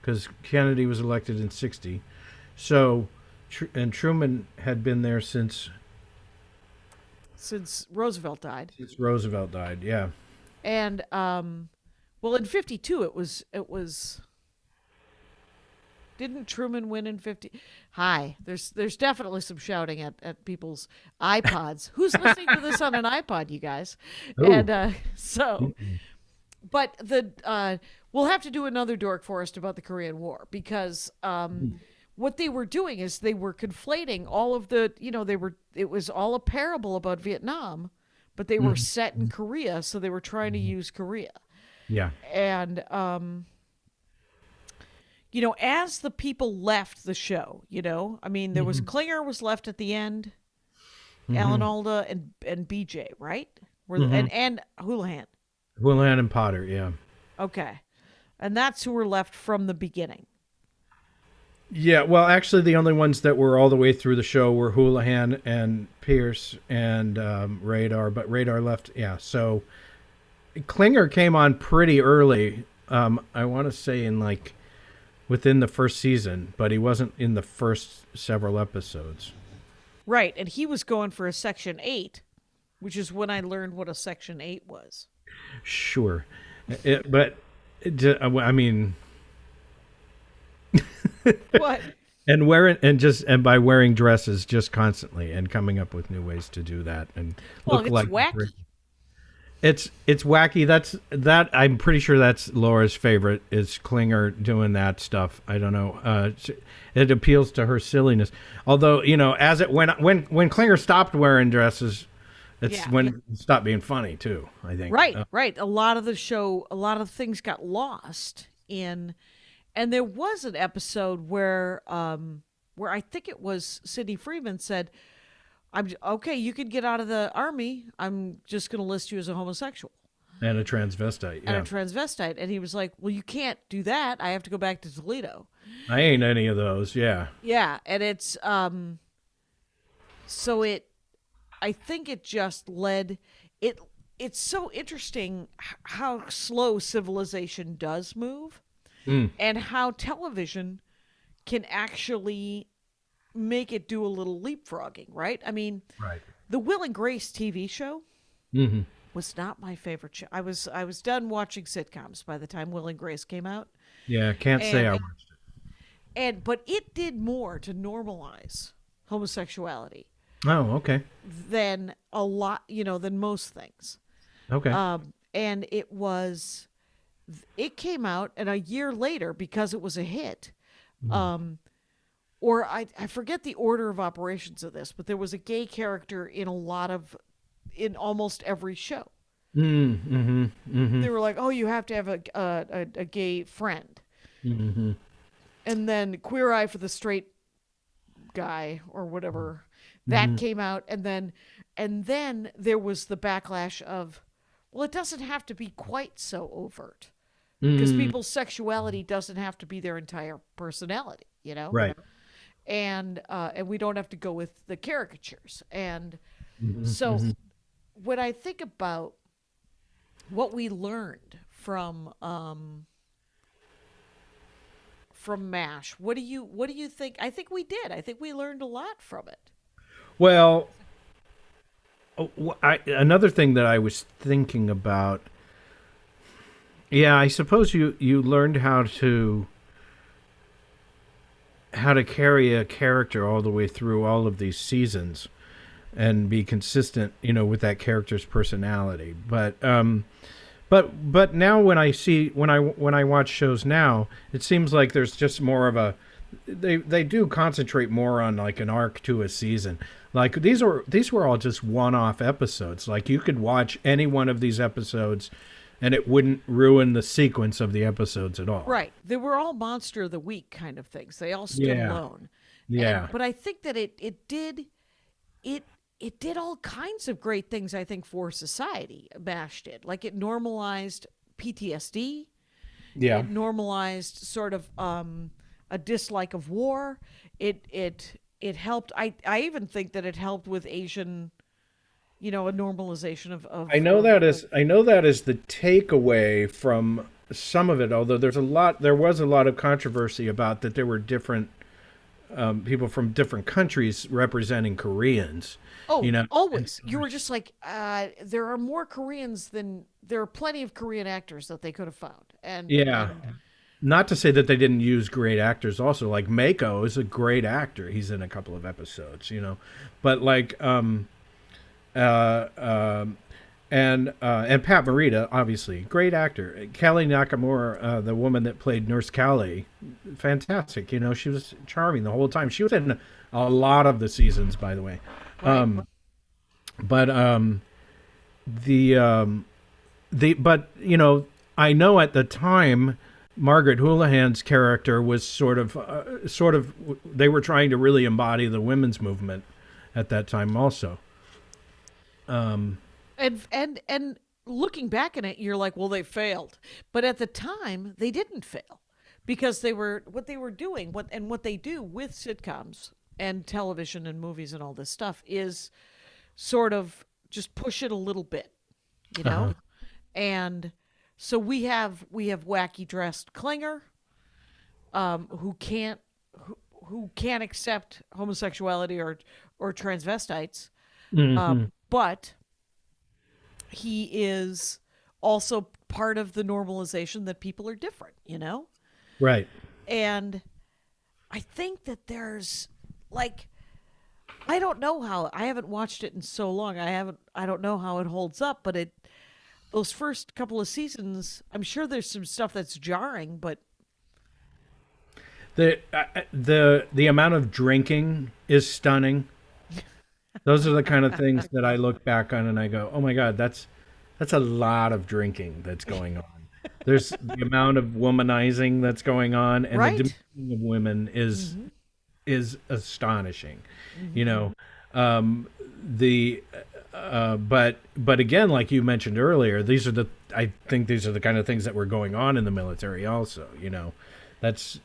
because Kennedy was elected in 1960. So, and Truman had been there since Roosevelt died. Since Roosevelt died, yeah. And in 1952 it was. Didn't Truman win in 50? Hi, there's definitely some shouting at people's iPods. Who's listening to this on an iPod, you guys? Ooh. And but we'll have to do another Dork Forest about the Korean War because what they were doing is they were conflating all of the, it was all a parable about Vietnam, but they were set in Korea, so they were trying to use Korea. Yeah. And you know, as the people left the show, you know, I mean, there was Klinger was left at the end, Alan Alda and BJ, right? And Houlihan. Houlihan and Potter, yeah. Okay. And that's who were left from the beginning. Yeah, well, actually, the only ones that were all the way through the show were Houlihan and Pierce and Radar, but Radar left. Yeah, so Klinger came on pretty early. I want to say in like within the first season, but he wasn't in the first several episodes. Right, and he was going for a Section 8, which is when I learned what a Section 8 was. Sure, I mean. What? And by wearing dresses just constantly and coming up with new ways to do that and look it's like wacky. It's wacky. I'm pretty sure that's Laura's favorite is Klinger doing that stuff. I don't know. It appeals to her silliness. Although, you know, as it when Klinger stopped wearing dresses, it's when it stopped being funny too, I think. Right, right. A lot of the show, a lot of things got lost in. And there was an episode where I think it was Sidney Freeman said, "I'm okay. You can get out of the army. I'm just going to list you as a homosexual And a transvestite. Yeah. and a transvestite." And he was like, "Well, you can't do that. I have to go back to Toledo." I ain't any of those. Yeah. Yeah, and it's so it. I think it just led it. It's so interesting how slow civilization does move. And how television can actually make it do a little leapfrogging, right? I mean, the Will and Grace TV show was not my favorite show. I was done watching sitcoms by the time Will and Grace came out. Yeah, can't say I watched it. But it did more to normalize homosexuality Oh, okay. than a lot, you know, than most things. Okay. And it came out, and a year later, because it was a hit, or I forget the order of operations of this, but there was a gay character in almost every show. They were like, "Oh, you have to have a gay friend," and then Queer Eye for the Straight Guy or whatever that came out, and then there was the backlash of, well, it doesn't have to be quite so overt. Because people's sexuality doesn't have to be their entire personality, you know? Right. And we don't have to go with the caricatures. And so when I think about what we learned from M.A.S.H, what do you think? I think we did. I think we learned a lot from it. Well, another thing that I was thinking about. Yeah, I suppose you learned how to carry a character all the way through all of these seasons and be consistent, you know, with that character's personality. But now when I watch shows now, it seems like there's just more of a they do concentrate more on like an arc to a season. Like these were all just one-off episodes. Like you could watch any one of these episodes and it wouldn't ruin the sequence of the episodes at all. Right. They were all Monster of the Week kind of things. They all stood alone. Yeah. But I think that it did all kinds of great things, I think, for society. M.A.S.H did. Like it normalized PTSD. Yeah. It normalized sort of a dislike of war. It helped. I even think that it helped with Asian, you know, a normalization of I know that is the takeaway from some of it, although there was a lot of controversy about that there were different people from different countries representing Koreans. Oh, you know, always. You were just like, there are more Koreans than there are plenty of Korean actors that they could have found. And not to say that they didn't use great actors also, like Mako is a great actor. He's in a couple of episodes, you know. But like and Pat Morita, obviously, great actor. Kelly Nakamura, the woman that played Nurse Callie, fantastic. You know, she was charming the whole time. She was in a lot of the seasons, by the way. But you know, I know at the time, Margaret Houlihan's character was they were trying to really embody the women's movement at that time also. And looking back on it, you're like, well, they failed. But at the time, they didn't fail because what they were doing, what they do with sitcoms and television and movies and all this stuff is sort of just push it a little bit, you know? And so we have wacky dressed Klinger, who can't accept homosexuality or transvestites, but he is also part of the normalization that people are different, you know? Right. And I think that there's like, I don't know how, I haven't watched it in so long. I don't know how it holds up, but those first couple of seasons, I'm sure there's some stuff that's jarring, but the amount of drinking is stunning. Those are the kind of things that I look back on and I go, "Oh my God, that's a lot of drinking that's going on." There's the amount of womanizing that's going on, and right? the demeaning of women is astonishing. You know, but again, like you mentioned earlier, I think these are the kind of things that were going on in the military also. You know, that's.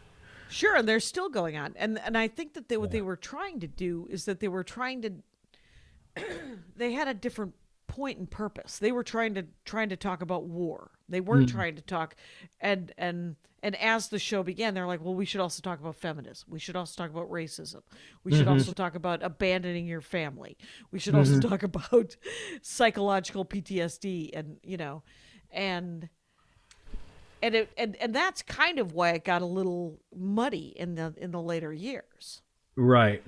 Sure, and they're still going on, and I think that what they were trying to do is that they were trying to. They had a different point and purpose. They were trying to talk about war. They weren't trying to talk, and as the show began, they're like, well, we should also talk about feminism. We should also talk about racism. We should also talk about abandoning your family. We should also talk about psychological PTSD, and you know, and that's kind of why it got a little muddy in the later years. Right.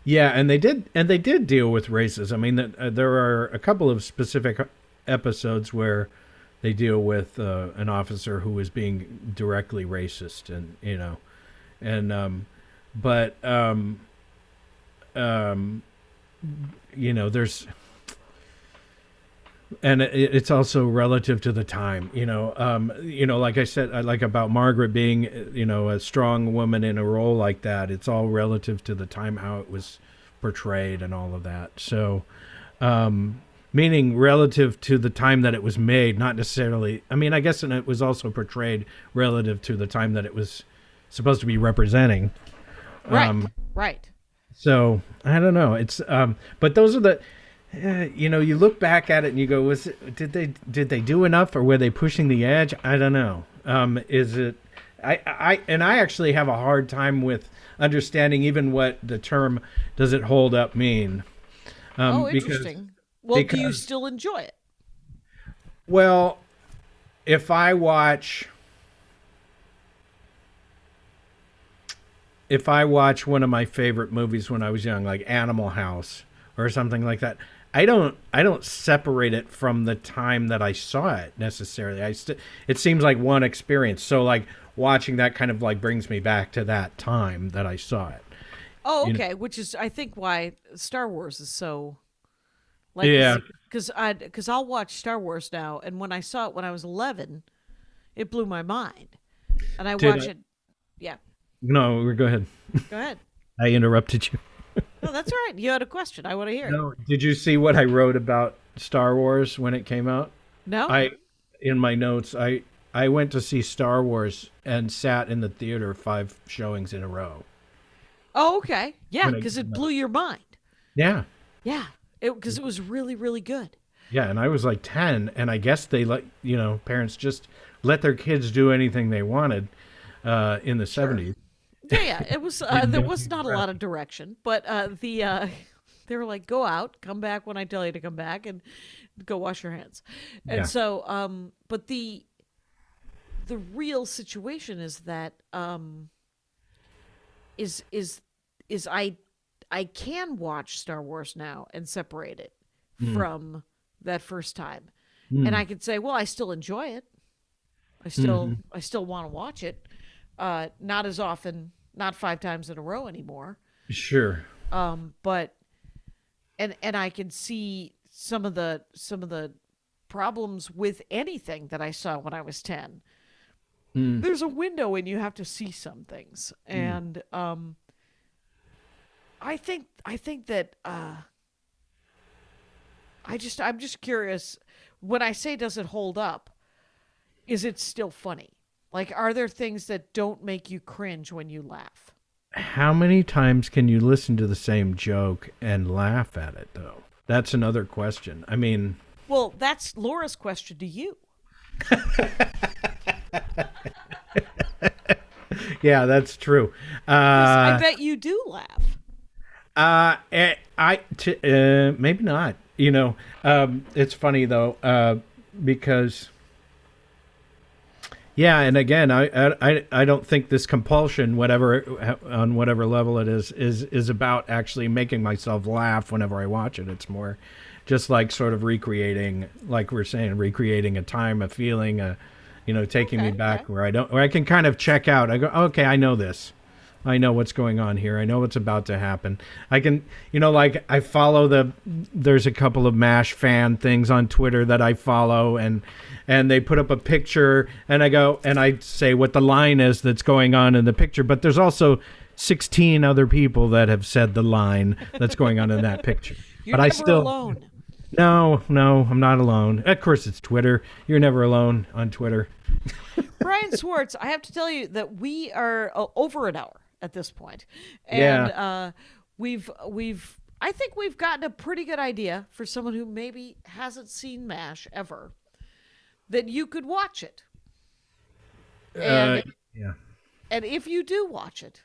Yeah, and they did deal with racism. I mean, there are a couple of specific episodes where they deal with an officer who was being directly racist, and you know, and you know, there's. And it's also relative to the time, you know, like I said, I like about Margaret being, you know, a strong woman in a role like that. It's all relative to the time, how it was portrayed and all of that. So, meaning relative to the time that it was made, not necessarily, I mean, I guess it was also portrayed relative to the time that it was supposed to be representing. Right. So I don't know. It's, but those are the, you know, you look back at it and you go, did they do enough, or were they pushing the edge? I don't know. Is it? I actually have a hard time with understanding even what the term "does it hold up" mean. Interesting. Do you still enjoy it? Well, if I watch one of my favorite movies when I was young, like Animal House or something like that, I don't separate it from the time that I saw it necessarily. It seems like one experience. So like watching that kind of like brings me back to that time that I saw it. Oh, okay. You know? Which is, I think, why Star Wars is so. Like, yeah. Because I'll watch Star Wars now, and when I saw it when I was 11, it blew my mind, and I watch it. Yeah. No, go ahead. Go ahead. I interrupted you. No, that's all right. You had a question. I want to hear it. No, did you see what I wrote about Star Wars when it came out? No. In my notes, I went to see Star Wars and sat in the theater 5 showings in a row. Oh, okay. Yeah, because it blew your mind. Yeah. Yeah, because it was really, really good. Yeah, and I was like 10, and I guess they parents just let their kids do anything they wanted in the 70s. Yeah, it was. There was not a lot of direction, but they were like, "Go out, come back when I tell you to come back, and go wash your hands." And so, but the real situation is that I can watch Star Wars now and separate it from that first time, and I could say, "Well, I still enjoy it. I still want to watch it." Not as often, not 5 times in a row anymore. Sure. But and I can see some of the problems with anything that I saw when I was 10. There's a window and you have to see some things. And I think that I'm just curious, when I say does it hold up, is it still funny? Like, are there things that don't make you cringe when you laugh? How many times can you listen to the same joke and laugh at it, though? That's another question. I mean... Well, that's Laura's question to you. Yeah, that's true. I bet you do laugh. Maybe not. You know, it's funny, though, because... Yeah, and again, I don't think this compulsion, on whatever level it is about actually making myself laugh whenever I watch it. It's more just like sort of recreating, like we're saying, recreating a time, a feeling, taking me back where I can kind of check out. I go, okay, I know this. I know what's going on here. I know what's about to happen. I can, like I follow there's a couple of M.A.S.H fan things on Twitter that I follow, and they put up a picture, and I go and I say what the line is that's going on in the picture. But there's also 16 other people that have said the line that's going on in that picture. You're but never I still alone. No, I'm not alone. Of course, it's Twitter. You're never alone on Twitter. Brian Swartz, I have to tell you that we are over an hour at this point. And I think we've gotten a pretty good idea for someone who maybe hasn't seen M.A.S.H ever, that you could watch it. And, and if you do watch it,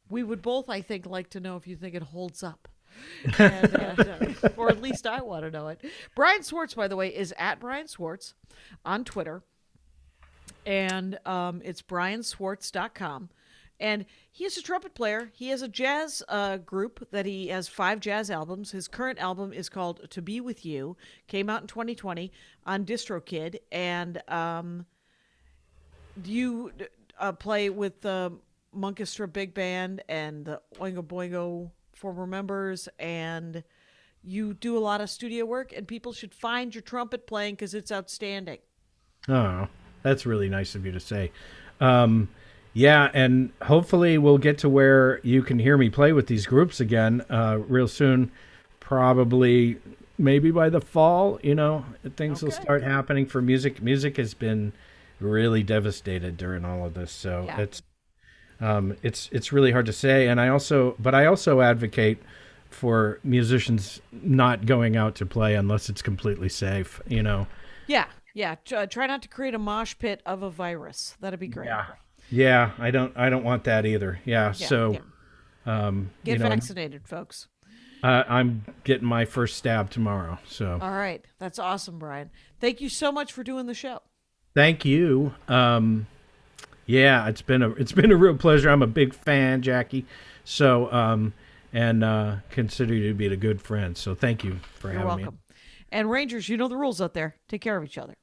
we would both, I think, like to know if you think it holds up. Or at least I want to know it. Brian Swartz, by the way, is at Brian Swartz on Twitter. And it's brianswartz.com. And he is a trumpet player. He has a jazz group that he has 5 jazz albums. His current album is called To Be With You. Came out in 2020 on DistroKid. And you play with the Monkestra Big Band and the Oingo Boingo former members. And you do a lot of studio work. And people should find your trumpet playing because it's outstanding. Oh, that's really nice of you to say. Yeah, and hopefully we'll get to where you can hear me play with these groups again real soon. Probably, maybe by the fall, things will start happening for music. Music has been really devastated during all of this, so it's really hard to say. And I also advocate for musicians not going out to play unless it's completely safe. Yeah. Try not to create a mosh pit of a virus. That'd be great. Yeah, I don't want that either. Yeah. Get vaccinated, folks. I'm getting my first stab tomorrow. So. All right, that's awesome, Brian. Thank you so much for doing the show. Thank you. Yeah, it's been a real pleasure. I'm a big fan, Jackie. So and consider you to be a good friend. So thank you for having me. You're welcome. And Rangers, you know the rules out there. Take care of each other.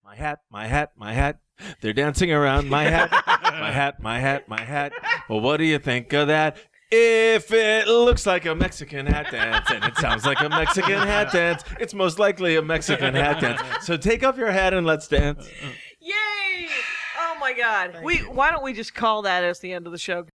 My hat, my hat, my hat. They're dancing around my hat. My hat, my hat, my hat. Well, what do you think of that? If it looks like a Mexican hat dance and it sounds like a Mexican hat dance, it's most likely a Mexican hat dance. So take off your hat and let's dance. Yay! Oh my God. Why don't we just call that as the end of the show?